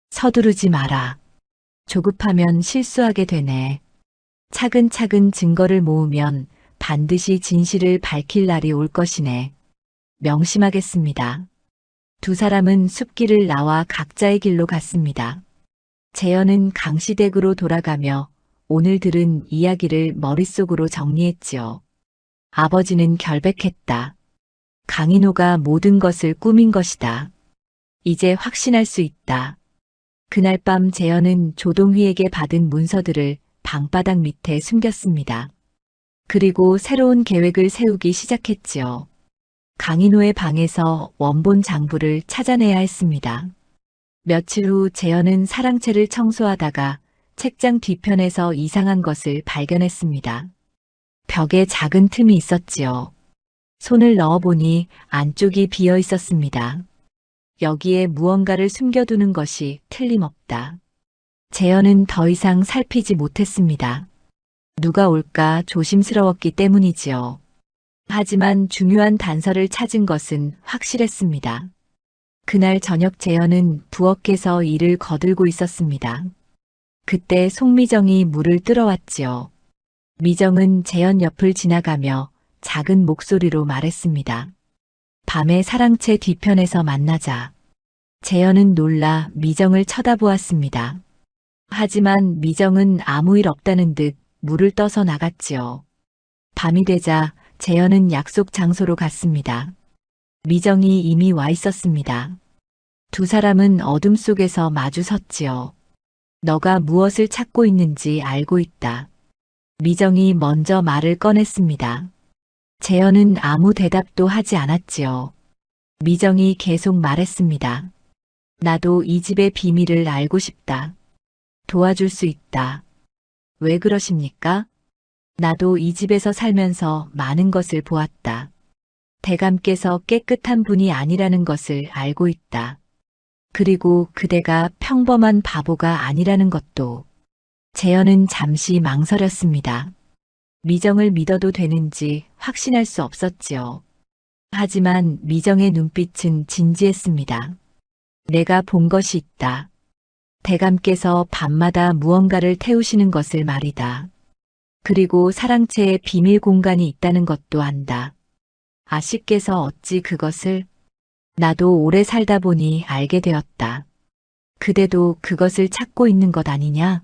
서두르지 마라. 조급하면 실수하게 되네. 차근차근 증거를 모으면 반드시 진실을 밝힐 날이 올 것이네. 명심하겠습니다. 두 사람은 숲길을 나와 각자의 길로 갔습니다. 재현은 강시댁으로 돌아가며 오늘 들은 이야기를 머릿속으로 정리했지요. 아버지는 결백했다. 강인호가 모든 것을 꾸민 것이다. 이제 확신할 수 있다. 그날 밤 재현은 조동휘에게 받은 문서들을 방바닥 밑에 숨겼습니다. 그리고 새로운 계획을 세우기 시작했지요. 강인호의 방에서 원본 장부를 찾아내야 했습니다. 며칠 후 재현은 사랑채를 청소하다가 책장 뒤편에서 이상한 것을 발견했습니다. 벽에 작은 틈이 있었지요. 손을 넣어보니 안쪽이 비어 있었습니다. 여기에 무언가를 숨겨두는 것이 틀림없다. 재현은 더 이상 살피지 못했습니다. 누가 올까 조심스러웠기 때문이지요. 하지만 중요한 단서를 찾은 것은 확실했습니다. 그날 저녁 재현은 부엌에서 일을 거들고 있었습니다. 그때 송미정이 물을 뜨러왔지요. 미정은 재현 옆을 지나가며 작은 목소리로 말했습니다. 밤에 사랑채 뒤편에서 만나자. 재현은 놀라 미정을 쳐다보았습니다. 하지만 미정은 아무 일 없다는 듯 물을 떠서 나갔지요. 밤이 되자 재현은 약속 장소로 갔습니다. 미정이 이미 와 있었습니다. 두 사람은 어둠 속에서 마주 섰지요. 너가 무엇을 찾고 있는지 알고 있다. 미정이 먼저 말을 꺼냈습니다. 재현은 아무 대답도 하지 않았지요. 미정이 계속 말했습니다. 나도 이 집의 비밀을 알고 싶다. 도와줄 수 있다. 왜 그러십니까? 나도 이 집에서 살면서 많은 것을 보았다. 대감께서 깨끗한 분이 아니라는 것을 알고 있다. 그리고 그대가 평범한 바보가 아니라는 것도. 재현은 잠시 망설였습니다. 미정을 믿어도 되는지 확신할 수 없었지요. 하지만 미정의 눈빛은 진지했습니다. 내가 본 것이 있다. 대감께서 밤마다 무언가를 태우시는 것을 말이다. 그리고 사랑채에 비밀 공간이 있다는 것도 안다. 아씨께서 어찌 그것을? 나도 오래 살다 보니 알게 되었다. 그대도 그것을 찾고 있는 것 아니냐?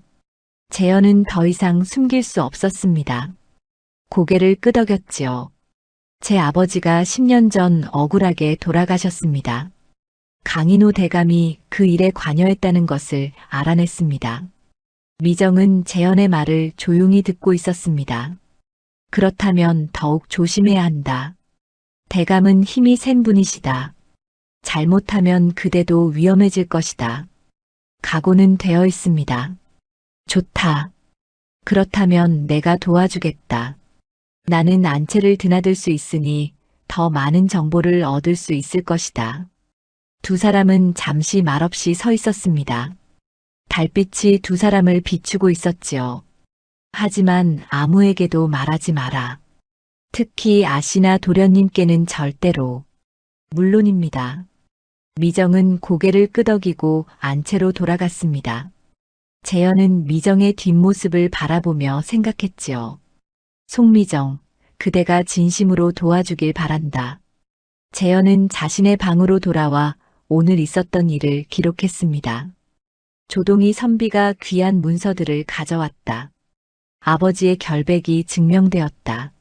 재현은 더 이상 숨길 수 없었습니다. 고개를 끄덕였지요. 제 아버지가 10년 전 억울하게 돌아가셨습니다. 강인호 대감이 그 일에 관여했다는 것을 알아냈습니다. 미정은 재현의 말을 조용히 듣고 있었습니다. 그렇다면 더욱 조심해야 한다. 대감은 힘이 센 분이시다. 잘못하면 그대도 위험해질 것이다. 각오는 되어 있습니다. 좋다. 그렇다면 내가 도와주겠다. 나는 안채를 드나들 수 있으니 더 많은 정보를 얻을 수 있을 것이다. 두 사람은 잠시 말없이 서 있었습니다. 달빛이 두 사람을 비추고 있었지요. 하지만 아무에게도 말하지 마라. 특히 아씨나 도련님께는 절대로. 물론입니다. 미정은 고개를 끄덕이고 안채로 돌아갔습니다. 재현은 미정의 뒷모습을 바라보며 생각했지요. 송미정, 그대가 진심으로 도와주길 바란다. 재현은 자신의 방으로 돌아와 오늘 있었던 일을 기록했습니다. 조동희 선비가 귀한 문서들을 가져왔다. 아버지의 결백이 증명되었다.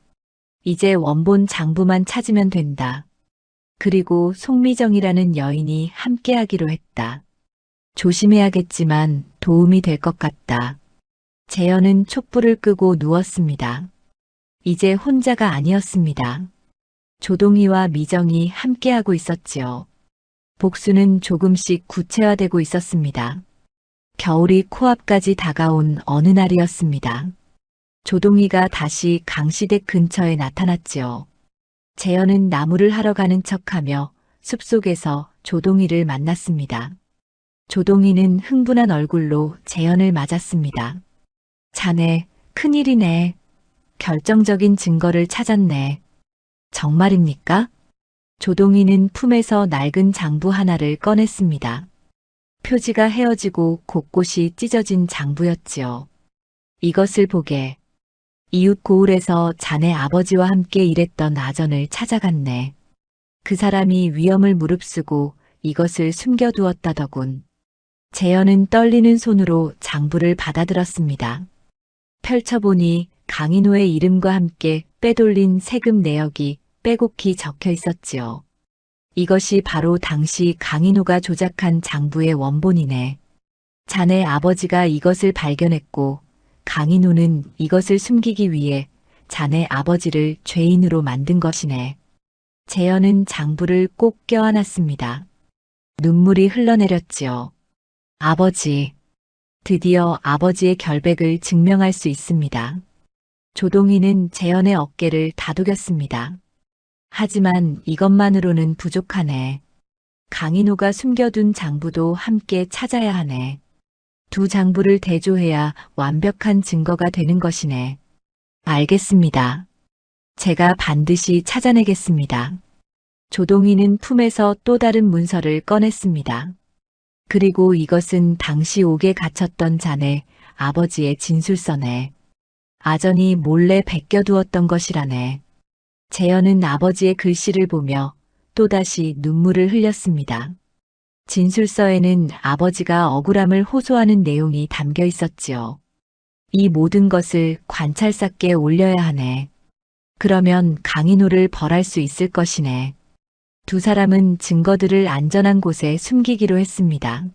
이제 원본 장부만 찾으면 된다. 그리고 송미정이라는 여인이 함께하기로 했다. 조심해야겠지만 도움이 될 것 같다. 재현은 촛불을 끄고 누웠습니다. 이제 혼자가 아니었습니다. 조동희와 미정이 함께하고 있었지요. 복수는 조금씩 구체화되고 있었습니다. 겨울이 코앞까지 다가온 어느 날이었습니다. 조동희가 다시 강시댁 근처에 나타났지요. 재현은 나무를 하러 가는 척하며 숲속에서 조동희를 만났습니다. 조동희는 흥분한 얼굴로 재현을 맞았습니다. 자네, 큰일이네. 결정적인 증거를 찾았네. 정말입니까? 조동희는 품에서 낡은 장부 하나를 꺼냈습니다. 표지가 헤어지고 곳곳이 찢어진 장부였지요. 이것을 보게. 이웃 고을에서 자네 아버지와 함께 일했던 아전을 찾아갔네. 그 사람이 위험을 무릅쓰고 이것을 숨겨두었다더군. 재현은 떨리는 손으로 장부를 받아들었습니다. 펼쳐보니 강인호의 이름과 함께 빼돌린 세금 내역이 빼곡히 적혀 있었지요. 이것이 바로 당시 강인호가 조작한 장부의 원본이네. 자네 아버지가 이것을 발견했고 강인호는 이것을 숨기기 위해 자네 아버지를 죄인으로 만든 것이네. 재현은 장부를 꼭 껴안았습니다. 눈물이 흘러내렸지요. 아버지. 드디어 아버지의 결백을 증명할 수 있습니다. 조동희는 재현의 어깨를 다독였습니다. 하지만 이것만으로는 부족하네. 강인호가 숨겨둔 장부도 함께 찾아야 하네. 두 장부를 대조해야 완벽한 증거가 되는 것이네. 알겠습니다. 제가 반드시 찾아내겠습니다. 조동희는 품에서 또 다른 문서를 꺼냈습니다. 그리고 이것은 당시 옥에 갇혔던 자네 아버지의 진술서네. 아전이 몰래 베껴두었던 것이라네. 재현은 아버지의 글씨를 보며 또다시 눈물을 흘렸습니다. 진술서에는 아버지가 억울함을 호소하는 내용이 담겨 있었지요. 이 모든 것을 관찰사께 올려야 하네. 그러면 강인호를 벌할 수 있을 것이네. 두 사람은 증거들을 안전한 곳에 숨기기로 했습니다.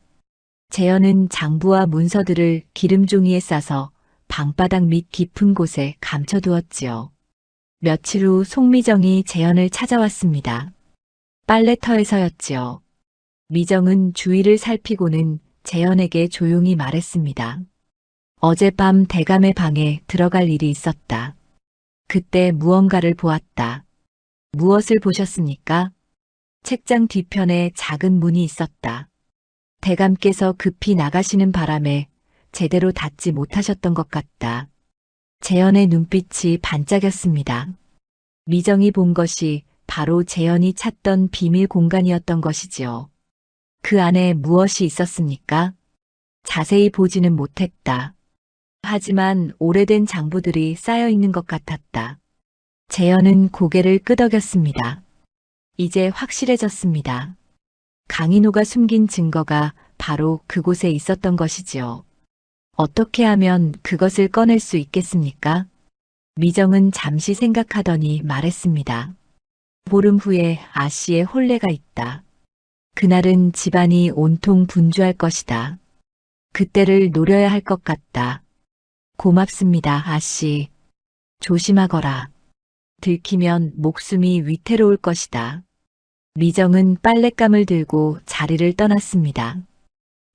재현은 장부와 문서들을 기름종이에 싸서 방바닥 밑 깊은 곳에 감춰두었지요. 며칠 후 송미정이 재현을 찾아왔습니다. 빨래터에서였지요. 미정은 주위를 살피고는 재현에게 조용히 말했습니다. 어젯밤 대감의 방에 들어갈 일이 있었다. 그때 무언가를 보았다. 무엇을 보셨습니까? 책장 뒤편에 작은 문이 있었다. 대감께서 급히 나가시는 바람에 제대로 닫지 못하셨던 것 같다. 재현의 눈빛이 반짝였습니다. 미정이 본 것이 바로 재현이 찾던 비밀 공간이었던 것이지요. 그 안에 무엇이 있었습니까? 자세히 보지는 못했다. 하지만 오래된 장부들이 쌓여 있는 것 같았다. 재현은 고개를 끄덕였습니다. 이제 확실해졌습니다. 강인호가 숨긴 증거가 바로 그곳에 있었던 것이지요. 어떻게 하면 그것을 꺼낼 수 있겠습니까? 미정은 잠시 생각하더니 말했습니다. 보름 후에 아씨의 혼례가 있다. 그날은 집안이 온통 분주할 것이다. 그때를 노려야 할 것 같다. 고맙습니다, 아씨. 조심하거라. 들키면 목숨이 위태로울 것이다. 미정은 빨랫감을 들고 자리를 떠났습니다.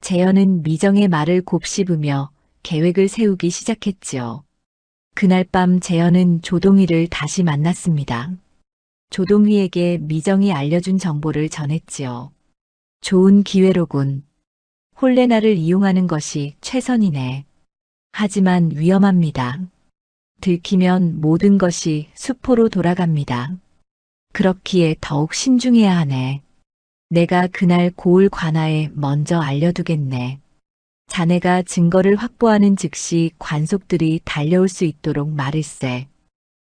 재현은 미정의 말을 곱씹으며 계획을 세우기 시작했지요. 그날 밤 재현은 조동희를 다시 만났습니다. 조동희에게 미정이 알려준 정보를 전했지요. 좋은 기회로군. 홀레나를 이용하는 것이 최선이네. 하지만 위험합니다. 들키면 모든 것이 수포로 돌아갑니다. 그렇기에 더욱 신중해야 하네. 내가 그날 고을 관아에 먼저 알려두겠네. 자네가 증거를 확보하는 즉시 관속들이 달려올 수 있도록 말일세.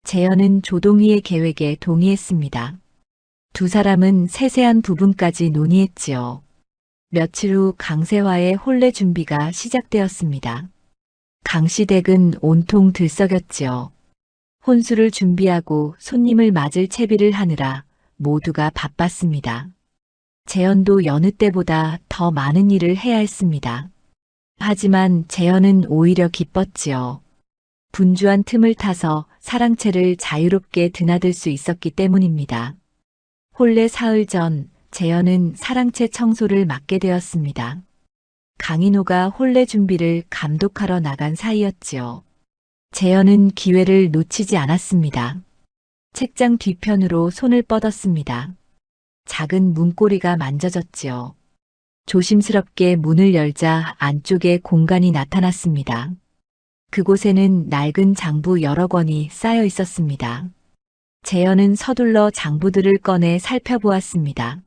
재현은 조동희의 계획에 동의했습니다. 두 사람은 세세한 부분까지 논의했지요. 며칠 후 강세화의 혼례 준비가 시작되었습니다. 강씨 댁은 온통 들썩였지요. 혼수를 준비하고 손님을 맞을 채비를 하느라 모두가 바빴습니다. 재현도 여느 때보다 더 많은 일을 해야 했습니다. 하지만 재현은 오히려 기뻤지요. 분주한 틈을 타서 사랑채를 자유롭게 드나들 수 있었기 때문입니다. 혼례 사흘 전 재현은 사랑채 청소를 맡게 되었습니다. 강인호가 혼례 준비를 감독하러 나간 사이였지요. 재현은 기회를 놓치지 않았습니다. 책장 뒤편으로 손을 뻗었습니다. 작은 문고리가 만져졌지요. 조심스럽게 문을 열자 안쪽에 공간이 나타났습니다. 그곳에는 낡은 장부 여러 권이 쌓여 있었습니다. 재현은 서둘러 장부들을 꺼내 살펴보았습니다.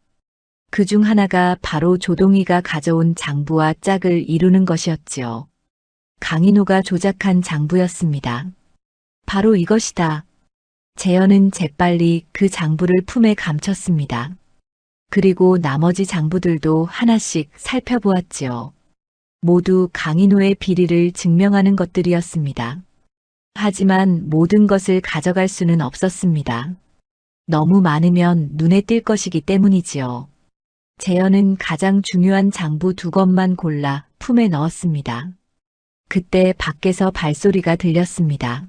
그중 하나가 바로 조동희가 가져온 장부와 짝을 이루는 것이었지요. 강인호가 조작한 장부였습니다. 바로 이것이다. 재현은 재빨리 그 장부를 품에 감췄습니다. 그리고 나머지 장부들도 하나씩 살펴보았지요. 모두 강인호의 비리를 증명하는 것들이었습니다. 하지만 모든 것을 가져갈 수는 없었습니다. 너무 많으면 눈에 띌 것이기 때문이지요. 재현은 가장 중요한 장부 2권만 골라 품에 넣었습니다. 그때 밖에서 발소리가 들렸습니다.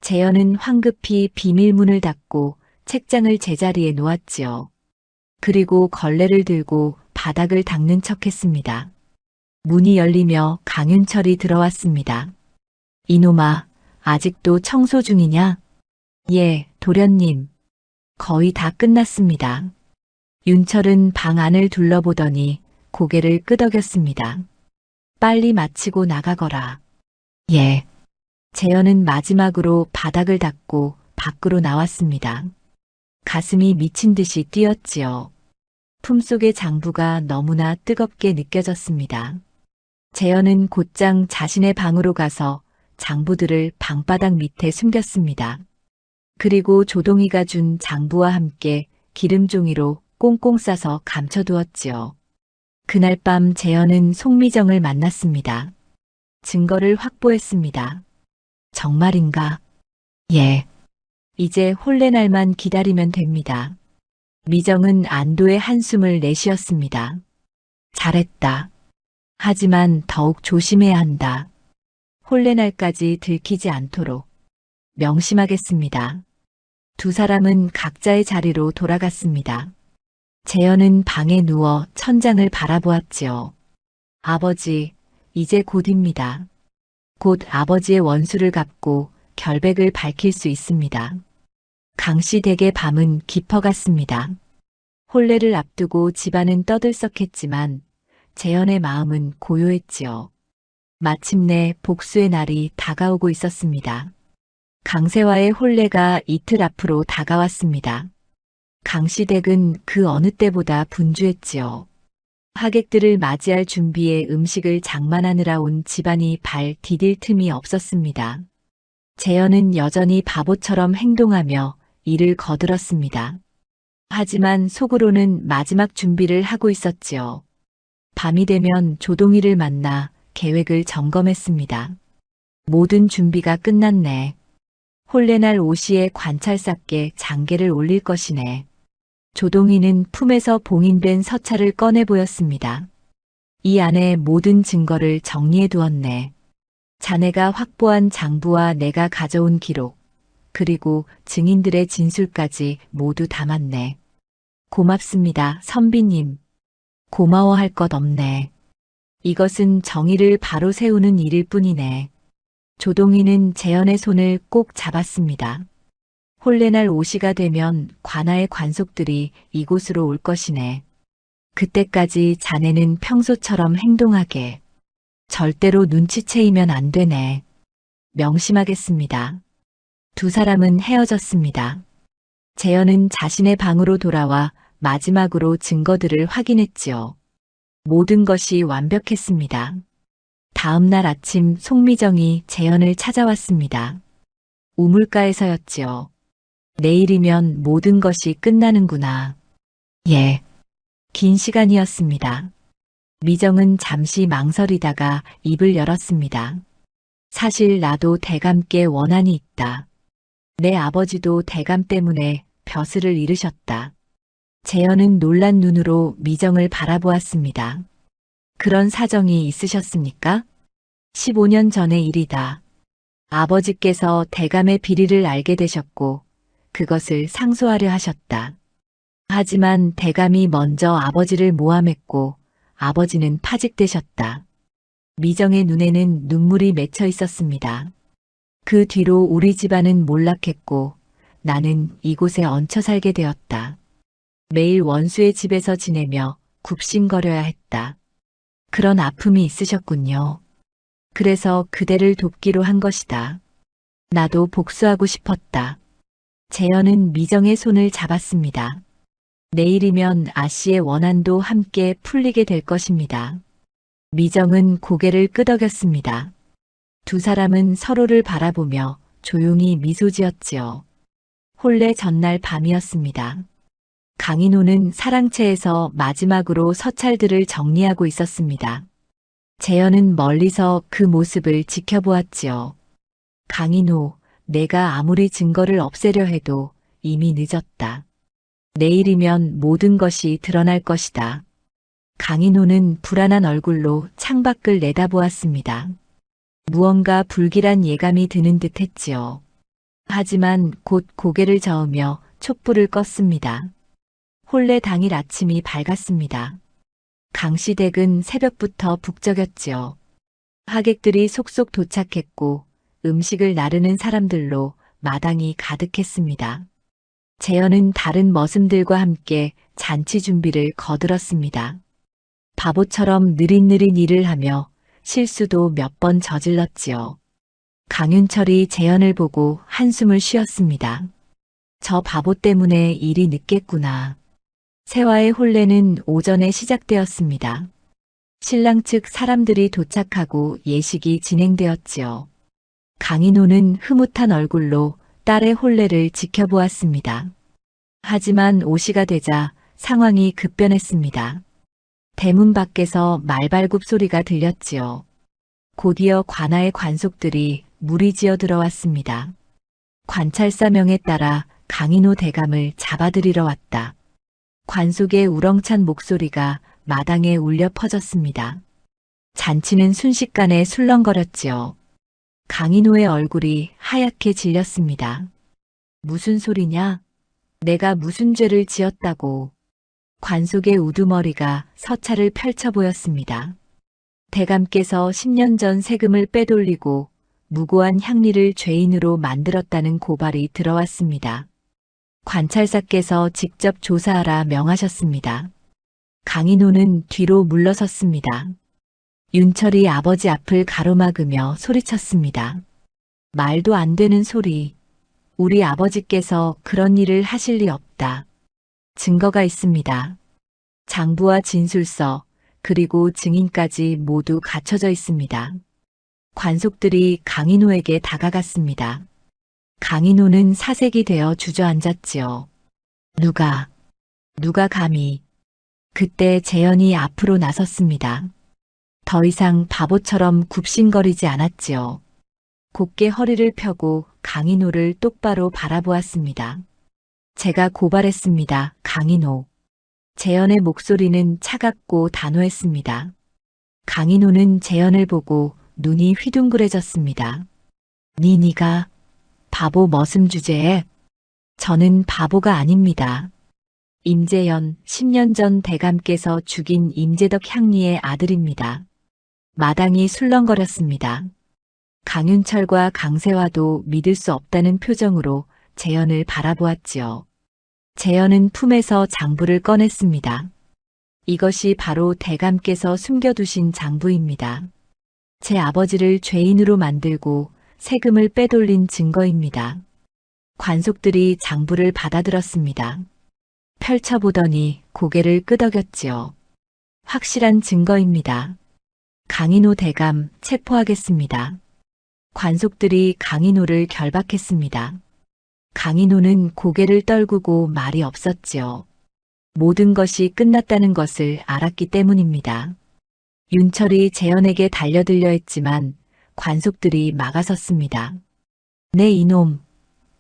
재현은 황급히 비밀문을 닫고 책장을 제자리에 놓았지요. 그리고 걸레를 들고 바닥을 닦는 척했습니다. 문이 열리며 강윤철이 들어왔습니다. 이놈아, 아직도 청소 중이냐? 예, 도련님. 거의 다 끝났습니다. 윤철은 방 안을 둘러보더니 고개를 끄덕였습니다. 빨리 마치고 나가거라. 예. 재현은 마지막으로 바닥을 닦고 밖으로 나왔습니다. 가슴이 미친 듯이 뛰었지요. 품속의 장부가 너무나 뜨겁게 느껴졌습니다. 재현은 곧장 자신의 방으로 가서 장부들을 방바닥 밑에 숨겼습니다. 그리고 조동희가 준 장부와 함께 기름종이로 꽁꽁 싸서 감춰두었지요. 그날 밤 재현은 송미정을 만났습니다. 증거를 확보했습니다. 정말인가? 예. 이제 혼례날만 기다리면 됩니다. 미정은 안도의 한숨을 내쉬었습니다. 잘했다. 하지만 더욱 조심해야 한다. 혼례날까지 들키지 않도록 명심하겠습니다. 두 사람은 각자의 자리로 돌아갔습니다. 재현은 방에 누워 천장을 바라보았지요. 아버지, 이제 곧입니다. 곧 아버지의 원수를 갚고 결백을 밝힐 수 있습니다. 강씨 댁의 밤은 깊어갔습니다. 혼례를 앞두고 집안은 떠들썩했지만 재현의 마음은 고요했지요. 마침내 복수의 날이 다가오고 있었습니다. 강세화의 혼례가 이틀 앞으로 다가왔습니다. 강씨 댁은 그 어느 때보다 분주했지요. 하객들을 맞이할 준비에 음식을 장만하느라 온 집안이 발 디딜 틈이 없었습니다. 재현은 여전히 바보처럼 행동하며 일을 거들었습니다. 하지만 속으로는 마지막 준비를 하고 있었지요. 밤이 되면 조동희를 만나 계획을 점검했습니다. 모든 준비가 끝났네. 혼례날 오시에 관찰사께 장계를 올릴 것이네. 조동희는 품에서 봉인된 서찰을 꺼내 보였습니다. 이 안에 모든 증거를 정리해 두었네. 자네가 확보한 장부와 내가 가져온 기록, 그리고 증인들의 진술까지 모두 담았네. 고맙습니다, 선비님. 고마워할 것 없네. 이것은 정의를 바로 세우는 일일 뿐이네. 조동희는 재현의 손을 꼭 잡았습니다. 혼례날 오시가 되면 관아의 관속들이 이곳으로 올 것이네. 그때까지 자네는 평소처럼 행동하게. 절대로 눈치채이면 안 되네. 명심하겠습니다. 두 사람은 헤어졌습니다. 재현은 자신의 방으로 돌아와 마지막으로 증거들을 확인했지요. 모든 것이 완벽했습니다. 다음 날 아침 송미정이 재현을 찾아왔습니다. 우물가에서였지요. 내일이면 모든 것이 끝나는구나. 예. 긴 시간이었습니다. 미정은 잠시 망설이다가 입을 열었습니다. 사실 나도 대감께 원한이 있다. 내 아버지도 대감 때문에 벼슬을 잃으셨다. 재현은 놀란 눈으로 미정을 바라보았습니다. 그런 사정이 있으셨습니까? 15년 전의 일이다. 아버지께서 대감의 비리를 알게 되셨고 그것을 상소하려 하셨다. 하지만 대감이 먼저 아버지를 모함했고 아버지는 파직되셨다. 미정의 눈에는 눈물이 맺혀 있었습니다. 그 뒤로 우리 집안은 몰락했고 나는 이곳에 얹혀 살게 되었다. 매일 원수의 집에서 지내며 굽신거려야 했다. 그런 아픔이 있으셨군요. 그래서 그대를 돕기로 한 것이다. 나도 복수하고 싶었다. 재현은 미정의 손을 잡았습니다. 내일이면 아씨의 원한도 함께 풀리게 될 것입니다. 미정은 고개를 끄덕였습니다. 두 사람은 서로를 바라보며 조용히 미소 지었지요. 혼례 전날 밤이었습니다. 강인호는 사랑채에서 마지막으로 서찰들을 정리하고 있었습니다. 재현은 멀리서 그 모습을 지켜보았지요. 강인호, 내가 아무리 증거를 없애려 해도 이미 늦었다. 내일이면 모든 것이 드러날 것이다. 강인호는 불안한 얼굴로 창밖을 내다보았습니다. 무언가 불길한 예감이 드는 듯 했지요. 하지만 곧 고개를 저으며 촛불을 껐습니다. 혼례 당일 아침이 밝았습니다. 강시댁은 새벽부터 북적였지요. 하객들이 속속 도착했고 음식을 나르는 사람들로 마당이 가득했습니다. 재현은 다른 머슴들과 함께 잔치 준비를 거들었습니다. 바보처럼 느릿느릿 일을 하며 실수도 몇 번 저질렀지요. 강윤철이 재현을 보고 한숨을 쉬었습니다. 저 바보 때문에 일이 늦겠구나. 세화의 혼례는 오전에 시작되었습니다. 신랑 측 사람들이 도착하고 예식이 진행되었지요. 강인호는 흐뭇한 얼굴로 딸의 혼례를 지켜보았습니다. 하지만 오시가 되자 상황이 급변했습니다. 대문 밖에서 말발굽 소리가 들렸지요. 곧이어 관아의 관속들이 무리지어 들어왔습니다. 관찰사명에 따라 강인호 대감을 잡아들이러 왔다. 관속의 우렁찬 목소리가 마당에 울려 퍼졌습니다. 잔치는 순식간에 술렁거렸지요. 강인호의 얼굴이 하얗게 질렸습니다. 무슨 소리냐? 내가 무슨 죄를 지었다고. 관속의 우두머리가 서찰을 펼쳐 보였습니다. 대감께서 10년 전 세금을 빼돌리고 무고한 향리를 죄인으로 만들었다는 고발이 들어왔습니다. 관찰사께서 직접 조사하라 명하셨습니다. 강인호는 뒤로 물러섰습니다. 윤철이 아버지 앞을 가로막으며 소리쳤습니다. 말도 안 되는 소리. 우리 아버지께서 그런 일을 하실 리 없다. 증거가 있습니다. 장부와 진술서, 그리고 증인까지 모두 갖춰져 있습니다. 관속들이 강인호에게 다가갔습니다. 강인호는 사색이 되어 주저앉았지요. 누가 감히. 그때 재현이 앞으로 나섰습니다. 더 이상 바보처럼 굽신거리지 않았지요. 곧게 허리를 펴고 강인호를 똑바로 바라보았습니다. 제가 고발했습니다. 강인호. 재현의 목소리는 차갑고 단호했습니다. 강인호는 재현을 보고 눈이 휘둥그레졌습니다. 네가 바보 머슴 주제에. 저는 바보가 아닙니다. 임재현, 10년 전 대감께서 죽인 임재덕 향리의 아들입니다. 마당이 술렁거렸습니다. 강윤철과 강세화도 믿을 수 없다는 표정으로 재현을 바라보았지요. 재현은 품에서 장부를 꺼냈습니다. 이것이 바로 대감께서 숨겨두신 장부입니다. 제 아버지를 죄인으로 만들고 세금을 빼돌린 증거입니다. 관속들이 장부를 받아들었습니다. 펼쳐보더니 고개를 끄덕였지요. 확실한 증거입니다. 강인호 대감 체포하겠습니다. 관속들이 강인호를 결박했습니다. 강인호는 고개를 떨구고 말이 없었지요. 모든 것이 끝났다는 것을 알았기 때문입니다. 윤철이 재현에게 달려들려 했지만 관속들이 막아섰습니다. 네 이놈,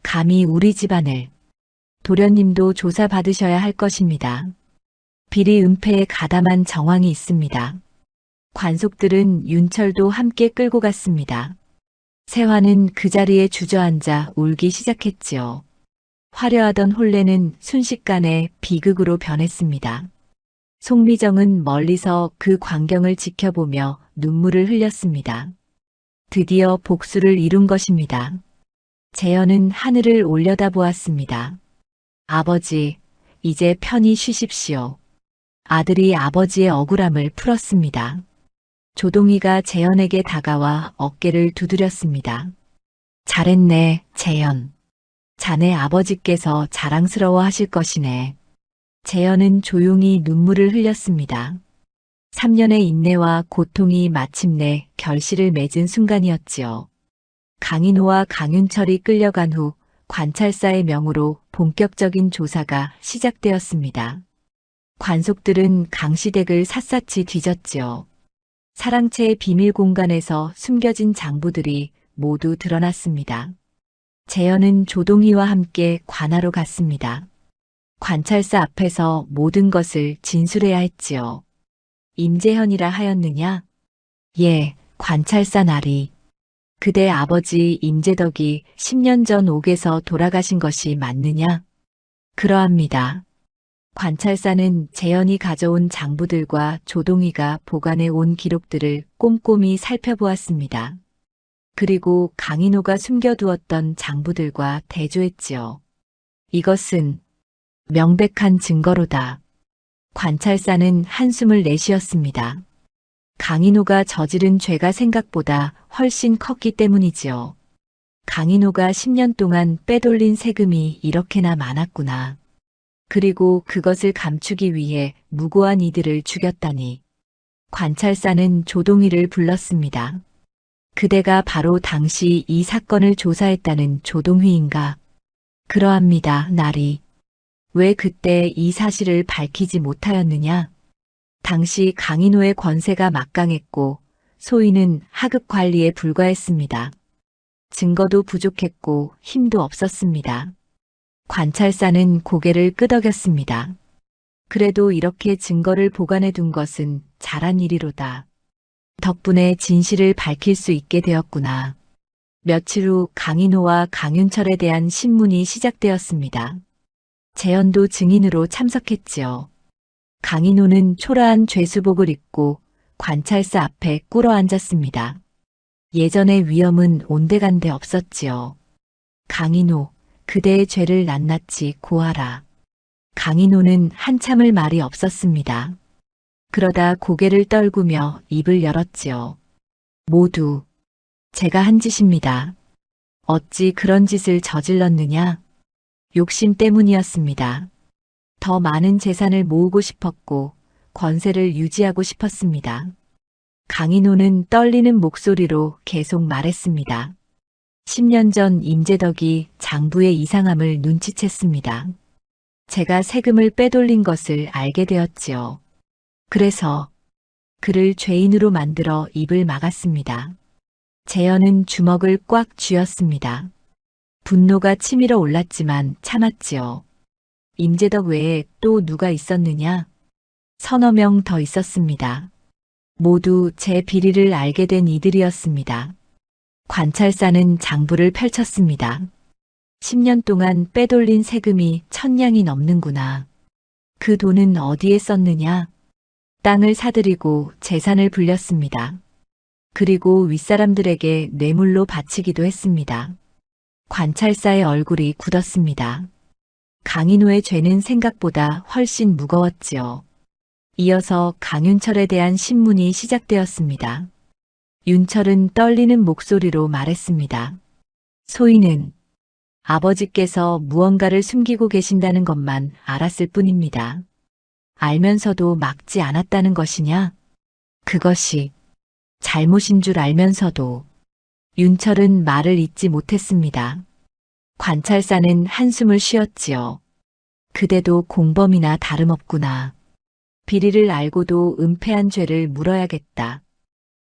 감히 우리 집안을. 도련님도 조사받으셔야 할 것입니다. 비리 은폐에 가담한 정황이 있습니다. 관속들은 윤철도 함께 끌고 갔습니다. 세화는 그 자리에 주저앉아 울기 시작했지요. 화려하던 혼례는 순식간에 비극으로 변했습니다. 송미정은 멀리서 그 광경을 지켜보며 눈물을 흘렸습니다. 드디어 복수를 이룬 것입니다. 재현은 하늘을 올려다보았습니다. 아버지, 이제 편히 쉬십시오. 아들이 아버지의 억울함을 풀었습니다. 조동희가 재현에게 다가와 어깨를 두드렸습니다. 잘했네, 재현. 자네 아버지께서 자랑스러워 하실 것이네. 재현은 조용히 눈물을 흘렸습니다. 3년의 인내와 고통이 마침내 결실을 맺은 순간이었지요. 강인호와 강윤철이 끌려간 후 관찰사의 명으로 본격적인 조사가 시작되었습니다. 관속들은 강시댁을 샅샅이 뒤졌지요. 사랑채의 비밀 공간에서 숨겨진 장부들이 모두 드러났습니다. 재현은 조동희와 함께 관하로 갔습니다. 관찰사 앞에서 모든 것을 진술해야 했지요. 임재현이라 하였느냐? 예, 관찰사 나리. 그대 아버지 임재덕이 10년 전 옥에서 돌아가신 것이 맞느냐? 그러합니다. 관찰사는 재현이 가져온 장부들과 조동희가 보관해 온 기록들을 꼼꼼히 살펴보았습니다. 그리고 강인호가 숨겨두었던 장부들과 대조했지요. 이것은 명백한 증거로다. 관찰사는 한숨을 내쉬었습니다. 강인호가 저지른 죄가 생각보다 훨씬 컸기 때문이지요. 강인호가 10년 동안 빼돌린 세금이 이렇게나 많았구나. 그리고 그것을 감추기 위해 무고한 이들을 죽였다니. 관찰사는 조동희를 불렀습니다. 그대가 바로 당시 이 사건을 조사했다는 조동휘인가? 그러합니다, 나리. 왜 그때 이 사실을 밝히지 못하였느냐? 당시 강인호의 권세가 막강했고 소위는 하급 관리에 불과했습니다. 증거도 부족했고 힘도 없었습니다. 관찰사는 고개를 끄덕였습니다. 그래도 이렇게 증거를 보관해 둔 것은 잘한 일이로다. 덕분에 진실을 밝힐 수 있게 되었구나. 며칠 후 강인호와 강윤철에 대한 신문이 시작되었습니다. 재현도 증인으로 참석했지요. 강인호는 초라한 죄수복을 입고 관찰사 앞에 꿇어 앉았습니다. 예전의 위엄은 온데간데 없었지요. 강인호, 그대의 죄를 낱낱이 고하라. 강인호는 한참을 말이 없었습니다. 그러다 고개를 떨구며 입을 열었지요. 모두 제가 한 짓입니다. 어찌 그런 짓을 저질렀느냐? 욕심 때문이었습니다. 더 많은 재산을 모으고 싶었고 권세를 유지하고 싶었습니다. 강인호는 떨리는 목소리로 계속 말했습니다. 10년 전 임재덕이 장부의 이상함을 눈치챘습니다. 제가 세금을 빼돌린 것을 알게 되었지요. 그래서 그를 죄인으로 만들어 입을 막았습니다. 재현은 주먹을 꽉 쥐었습니다. 분노가 치밀어 올랐지만 참았지요. 임재덕 외에 또 누가 있었느냐? 서너 명 더 있었습니다. 모두 제 비리를 알게 된 이들이었습니다. 관찰사는 장부를 펼쳤습니다. 10년 동안 빼돌린 세금이 1000냥이 넘는구나. 그 돈은 어디에 썼느냐? 땅을 사들이고 재산을 불렸습니다. 그리고 윗사람들에게 뇌물로 바치기도 했습니다. 관찰사의 얼굴이 굳었습니다. 강인호의 죄는 생각보다 훨씬 무거웠지요. 이어서 강윤철에 대한 신문이 시작되었습니다. 윤철은 떨리는 목소리로 말했습니다. 소희는 아버지께서 무언가를 숨기고 계신다는 것만 알았을 뿐입니다. 알면서도 막지 않았다는 것이냐? 그것이 잘못인 줄 알면서도 윤철은 말을 잇지 못했습니다. 관찰사는 한숨을 쉬었지요. 그대도 공범이나 다름없구나. 비리를 알고도 은폐한 죄를 물어야겠다.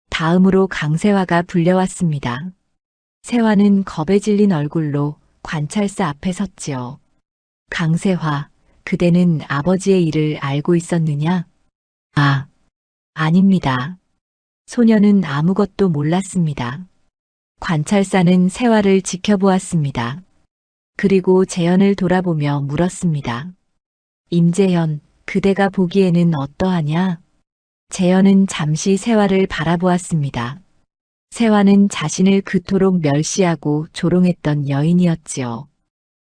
다음으로 강세화가 불려왔습니다. 세화는 겁에 질린 얼굴로 관찰사 앞에 섰지요. 강세화, 그대는 아버지의 일을 알고 있었느냐? 아, 아닙니다. 소녀는 아무것도 몰랐습니다. 관찰사는 세화를 지켜보았습니다. 그리고 재현을 돌아보며 물었습니다. 임재현, 그대가 보기에는 어떠하냐? 재현은 잠시 세화를 바라보았습니다. 세화는 자신을 그토록 멸시하고 조롱했던 여인이었지요.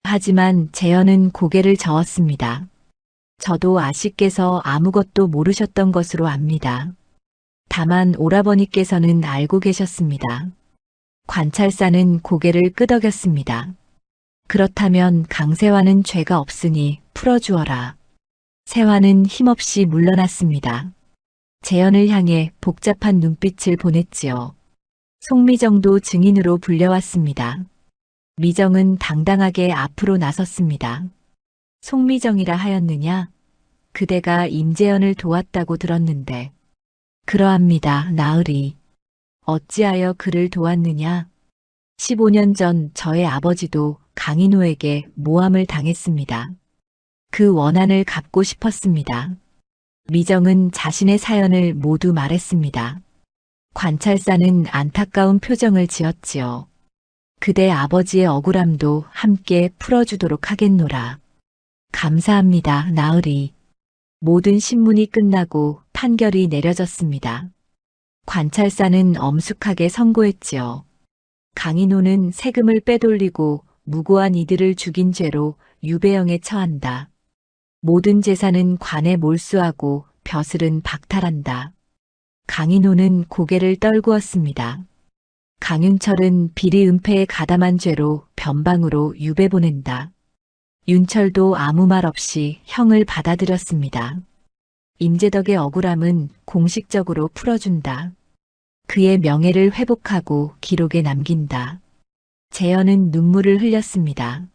하지만 재현은 고개를 저었습니다. 저도 아씨께서 아무것도 모르셨던 것으로 압니다. 다만 오라버니께서는 알고 계셨습니다. 관찰사는 고개를 끄덕였습니다. 그렇다면 강세화는 죄가 없으니 풀어주어라. 세화는 힘없이 물러났습니다. 재현을 향해 복잡한 눈빛을 보냈지요. 송미정도 증인으로 불려왔습니다. 미정은 당당하게 앞으로 나섰습니다. 송미정이라 하였느냐? 그대가 임재현을 도왔다고 들었는데. 그러합니다, 나으리. 어찌하여 그를 도왔느냐? 15년 전 저의 아버지도 강인호에게 모함을 당했습니다. 그 원한을 갚고 싶었습니다. 미정은 자신의 사연을 모두 말했습니다. 관찰사는 안타까운 표정을 지었지요. 그대 아버지의 억울함도 함께 풀어주도록 하겠노라. 감사합니다, 나으리. 모든 신문이 끝나고 판결이 내려졌습니다. 관찰사는 엄숙하게 선고했지요. 강인호는 세금을 빼돌리고 무고한 이들을 죽인 죄로 유배형에 처한다. 모든 재산은 관에 몰수하고 벼슬은 박탈한다. 강인호는 고개를 떨구었습니다. 강윤철은 비리 은폐에 가담한 죄로 변방으로 유배 보낸다. 윤철도 아무 말 없이 형을 받아들였습니다. 임재덕의 억울함은 공식적으로 풀어준다. 그의 명예를 회복하고 기록에 남긴다. 재현은 눈물을 흘렸습니다.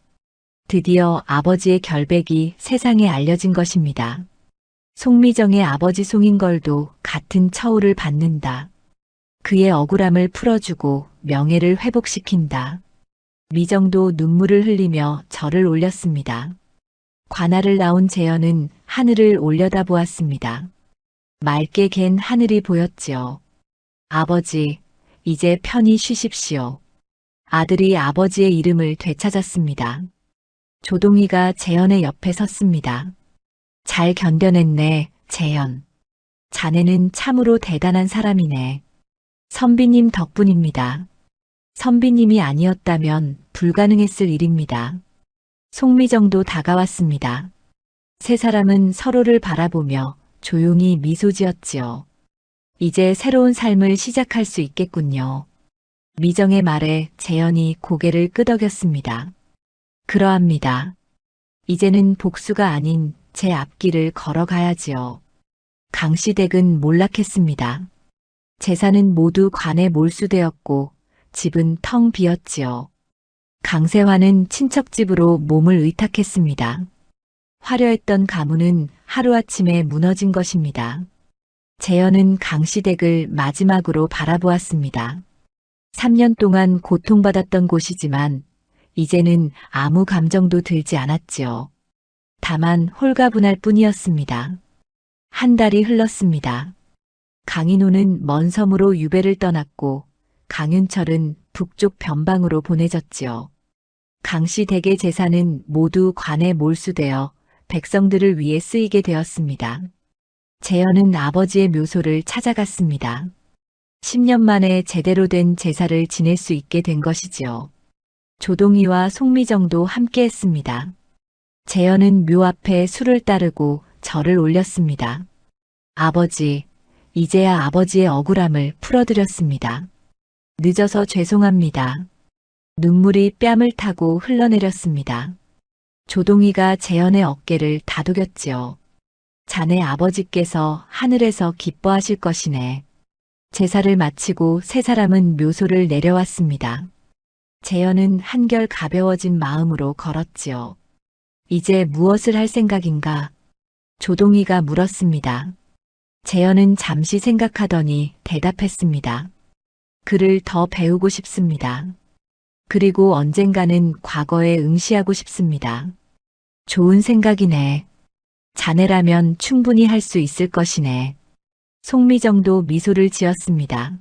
드디어 아버지의 결백이 세상에 알려진 것입니다. 송미정의 아버지 송인걸도 같은 처우를 받는다. 그의 억울함을 풀어주고 명예를 회복시킨다. 미정도 눈물을 흘리며 절을 올렸습니다. 관아를 나온 재현은 하늘을 올려다보았습니다. 맑게 갠 하늘이 보였지요. 아버지, 이제 편히 쉬십시오. 아들이 아버지의 이름을 되찾았습니다. 조동희가 재현의 옆에 섰습니다. 잘 견뎌냈네, 재현. 자네는 참으로 대단한 사람이네. 선비님 덕분입니다. 선비님이 아니었다면 불가능했을 일입니다. 송미정도 다가왔습니다. 세 사람은 서로를 바라보며 조용히 미소 지었지요. 이제 새로운 삶을 시작할 수 있겠군요. 미정의 말에 재현이 고개를 끄덕였습니다. 그러합니다. 이제는 복수가 아닌 제 앞길을 걸어가야지요. 강씨댁은 몰락했습니다. 재산은 모두 관에 몰수되었고 집은 텅 비었지요. 강세화는 친척집으로 몸을 의탁했습니다. 화려했던 가문은 하루아침에 무너진 것입니다. 재현은 강씨댁을 마지막으로 바라보았습니다. 3년 동안 고통받았던 곳이지만 이제는 아무 감정도 들지 않았지요. 다만 홀가분할 뿐이었습니다. 한 달이 흘렀습니다. 강인호는 먼 섬으로 유배를 떠났고 강윤철은 북쪽 변방으로 보내졌지요. 강씨 댁의 재산은 모두 관에 몰수되어 백성들을 위해 쓰이게 되었습니다. 재현은 아버지의 묘소를 찾아갔습니다. 10년 만에 제대로 된 제사를 지낼 수 있게 된 것이지요. 조동희와 송미정도 함께했습니다. 재현은 묘 앞에 술을 따르고 절을 올렸습니다. 아버지, 이제야 아버지의 억울함을 풀어드렸습니다. 늦어서 죄송합니다. 눈물이 뺨을 타고 흘러내렸습니다. 조동희가 재현의 어깨를 다독였지요. 자네 아버지께서 하늘에서 기뻐하실 것이네. 제사를 마치고 세 사람은 묘소를 내려왔습니다. 재현은 한결 가벼워진 마음으로 걸었지요. 이제 무엇을 할 생각인가? 조동희가 물었습니다. 재현은 잠시 생각하더니 대답했습니다. 글을 더 배우고 싶습니다. 그리고 언젠가는 과거에 응시하고 싶습니다. 좋은 생각이네. 자네라면 충분히 할 수 있을 것이네. 송미정도 미소를 지었습니다.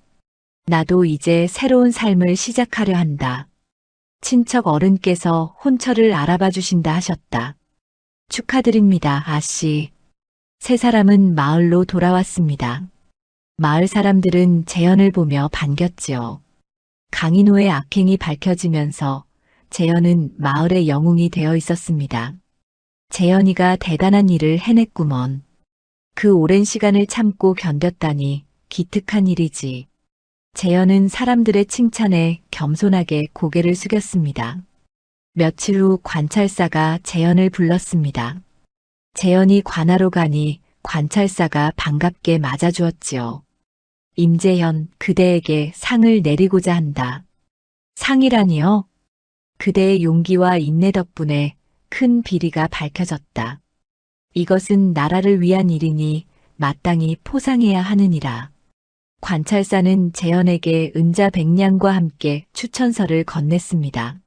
나도 이제 새로운 삶을 시작하려 한다. 친척 어른께서 혼처를 알아봐 주신다 하셨다. 축하드립니다, 아씨. 세 사람은 마을로 돌아왔습니다. 마을 사람들은 재현을 보며 반겼지요. 강인호의 악행이 밝혀지면서 재현은 마을의 영웅이 되어 있었습니다. 재현이가 대단한 일을 해냈구먼. 그 오랜 시간을 참고 견뎠다니 기특한 일이지. 재현은 사람들의 칭찬에 겸손하게 고개를 숙였습니다. 며칠 후 관찰사가 재현을 불렀습니다. 재현이 관하로 가니 관찰사가 반갑게 맞아주었지요. 임재현, 그대에게 상을 내리고자 한다. 상이라니요? 그대의 용기와 인내 덕분에 큰 비리가 밝혀졌다. 이것은 나라를 위한 일이니 마땅히 포상해야 하느니라. 관찰사는 재현에게 은자 100냥과 함께 추천서를 건넸습니다.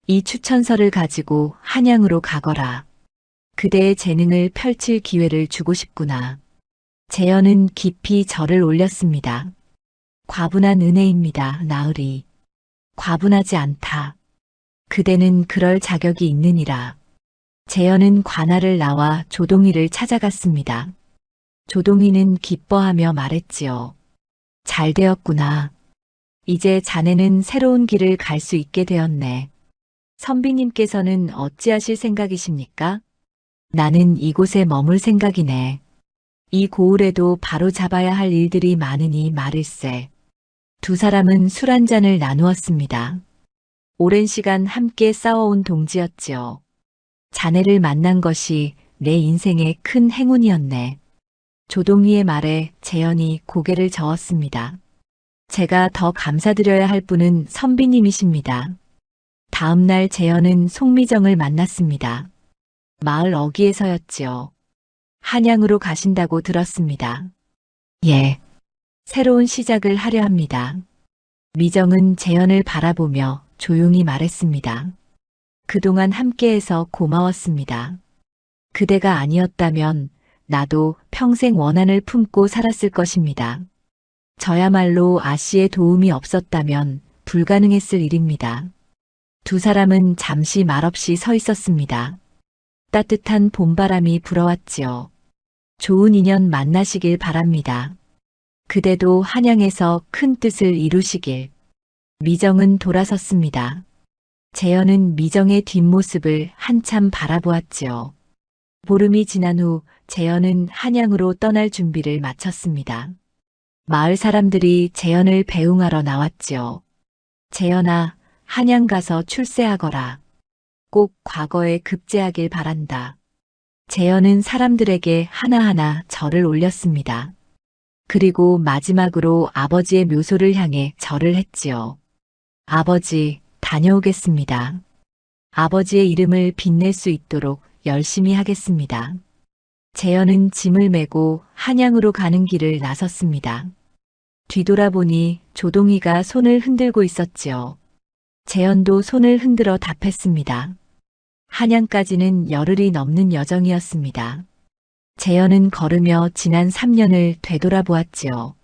이 추천서를 가지고 한양으로 가거라. 그대의 재능을 펼칠 기회를 주고 싶구나. 재현은 깊이 절을 올렸습니다. 과분한 은혜입니다, 나으리. 과분하지 않다. 그대는 그럴 자격이 있느니라. 재현은 관할을 나와 조동희를 찾아갔습니다. 조동희는 기뻐하며 말했지요. 잘 되었구나. 이제 자네는 새로운 길을 갈 수 있게 되었네. 선비님께서는 어찌하실 생각이십니까? 나는 이곳에 머물 생각이네. 이 고을에도 바로 잡아야 할 일들이 많으니 말일세. 두 사람은 술 한 잔을 나누었습니다. 오랜 시간 함께 싸워온 동지였지요. 자네를 만난 것이 내 인생의 큰 행운이었네. 조동희의 말에 재현이 고개를 저었습니다. 제가 더 감사드려야 할 분은 선비님이십니다. 다음 날 재현은 송미정을 만났습니다. 마을 어귀에서였지요. 한양으로 가신다고 들었습니다. 예. 새로운 시작을 하려 합니다. 미정은 재현을 바라보며 조용히 말했습니다. 그동안 함께해서 고마웠습니다. 그대가 아니었다면 나도 평생 원한을 품고 살았을 것입니다. 저야말로 아씨의 도움이 없었다면 불가능했을 일입니다. 두 사람은 잠시 말없이 서 있었습니다. 따뜻한 봄바람이 불어왔지요. 좋은 인연 만나시길 바랍니다. 그대도 한양에서 큰 뜻을 이루시길. 미정은 돌아섰습니다. 재현은 미정의 뒷모습을 한참 바라보았지요. 보름이 지난 후 재현은 한양으로 떠날 준비를 마쳤습니다. 마을 사람들이 재현을 배웅하러 나왔지요. 재현아, 한양 가서 출세하거라. 꼭 과거에 급제하길 바란다. 재현은 사람들에게 하나하나 절을 올렸습니다. 그리고 마지막으로 아버지의 묘소를 향해 절을 했지요. 아버지, 다녀오겠습니다. 아버지의 이름을 빛낼 수 있도록 열심히 하겠습니다. 재현은 짐을 메고 한양으로 가는 길을 나섰습니다. 뒤돌아보니 조동희가 손을 흔들고 있었지요. 재현도 손을 흔들어 답했습니다. 한양까지는 열흘이 넘는 여정이었습니다. 재현은 걸으며 지난 3년을 되돌아보았지요.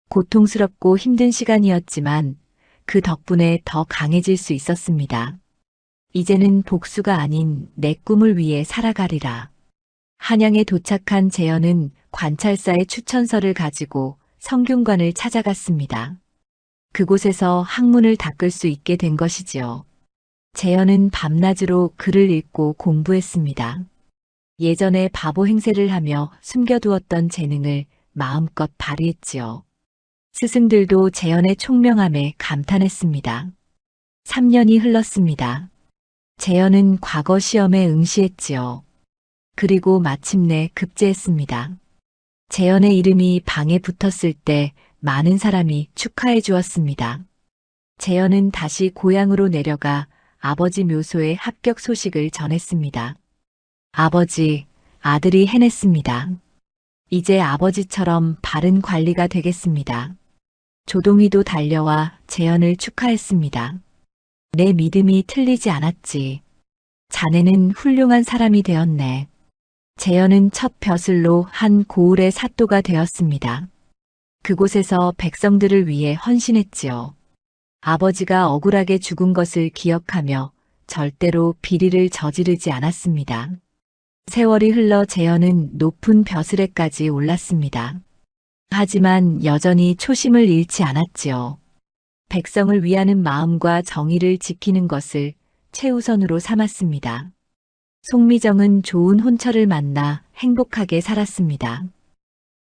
고통스럽고 힘든 시간이었지만 그 덕분에 더 강해질 수 있었습니다. 이제는 복수가 아닌 내 꿈을 위해 살아가리라. 한양에 도착한 재현은 관찰사의 추천서를 가지고 성균관을 찾아갔습니다. 그곳에서 학문을 닦을 수 있게 된 것이지요. 재현은 밤낮으로 글을 읽고 공부했습니다. 예전에 바보 행세를 하며 숨겨두었던 재능을 마음껏 발휘했지요. 스승들도 재현의 총명함에 감탄했습니다. 3년이 흘렀습니다. 재현은 과거 시험에 응시했지요. 그리고 마침내 급제했습니다. 재현의 이름이 방에 붙었을 때 많은 사람이 축하해 주었습니다. 재현은 다시 고향으로 내려가 아버지 묘소에 합격 소식을 전했습니다. 아버지, 아들이 해냈습니다. 이제 아버지처럼 바른 관리가 되겠습니다. 조동희도 달려와 재현을 축하했습니다. 내 믿음이 틀리지 않았지. 자네는 훌륭한 사람이 되었네. 재현은 첫 벼슬로 한 고을의 사또가 되었습니다. 그곳에서 백성들을 위해 헌신했지요. 아버지가 억울하게 죽은 것을 기억하며 절대로 비리를 저지르지 않았습니다. 세월이 흘러 재현은 높은 벼슬에까지 올랐습니다. 하지만 여전히 초심을 잃지 않았지요. 백성을 위하는 마음과 정의를 지키는 것을 최우선으로 삼았습니다. 송미정은 좋은 혼처를 만나 행복하게 살았습니다.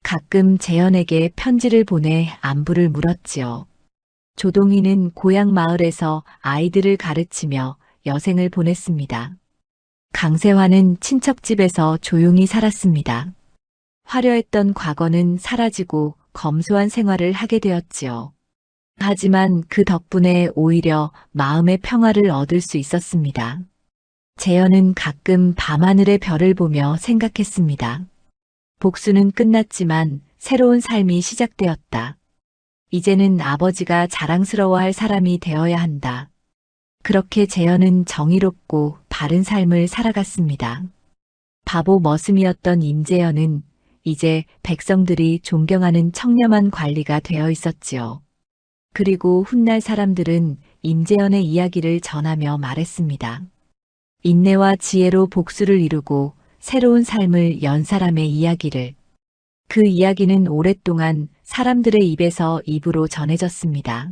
가끔 재현에게 편지를 보내 안부를 물었지요. 조동희는 고향 마을에서 아이들을 가르치며 여생을 보냈습니다. 강세환은 친척집에서 조용히 살았습니다. 화려했던 과거는 사라지고 검소한 생활을 하게 되었지요. 하지만 그 덕분에 오히려 마음의 평화를 얻을 수 있었습니다. 재현은 가끔 밤하늘의 별을 보며 생각했습니다. 복수는 끝났지만 새로운 삶이 시작되었다. 이제는 아버지가 자랑스러워할 사람이 되어야 한다. 그렇게 재현은 정의롭고 바른 삶을 살아갔습니다. 바보 머슴이었던 임재현은 이제 백성들이 존경하는 청렴한 관리가 되어 있었지요. 그리고 훗날 사람들은 임재현의 이야기를 전하며 말했습니다. 인내와 지혜로 복수를 이루고 새로운 삶을 연 사람의 이야기를. 그 이야기는 오랫동안 사람들의 입에서 입으로 전해졌습니다.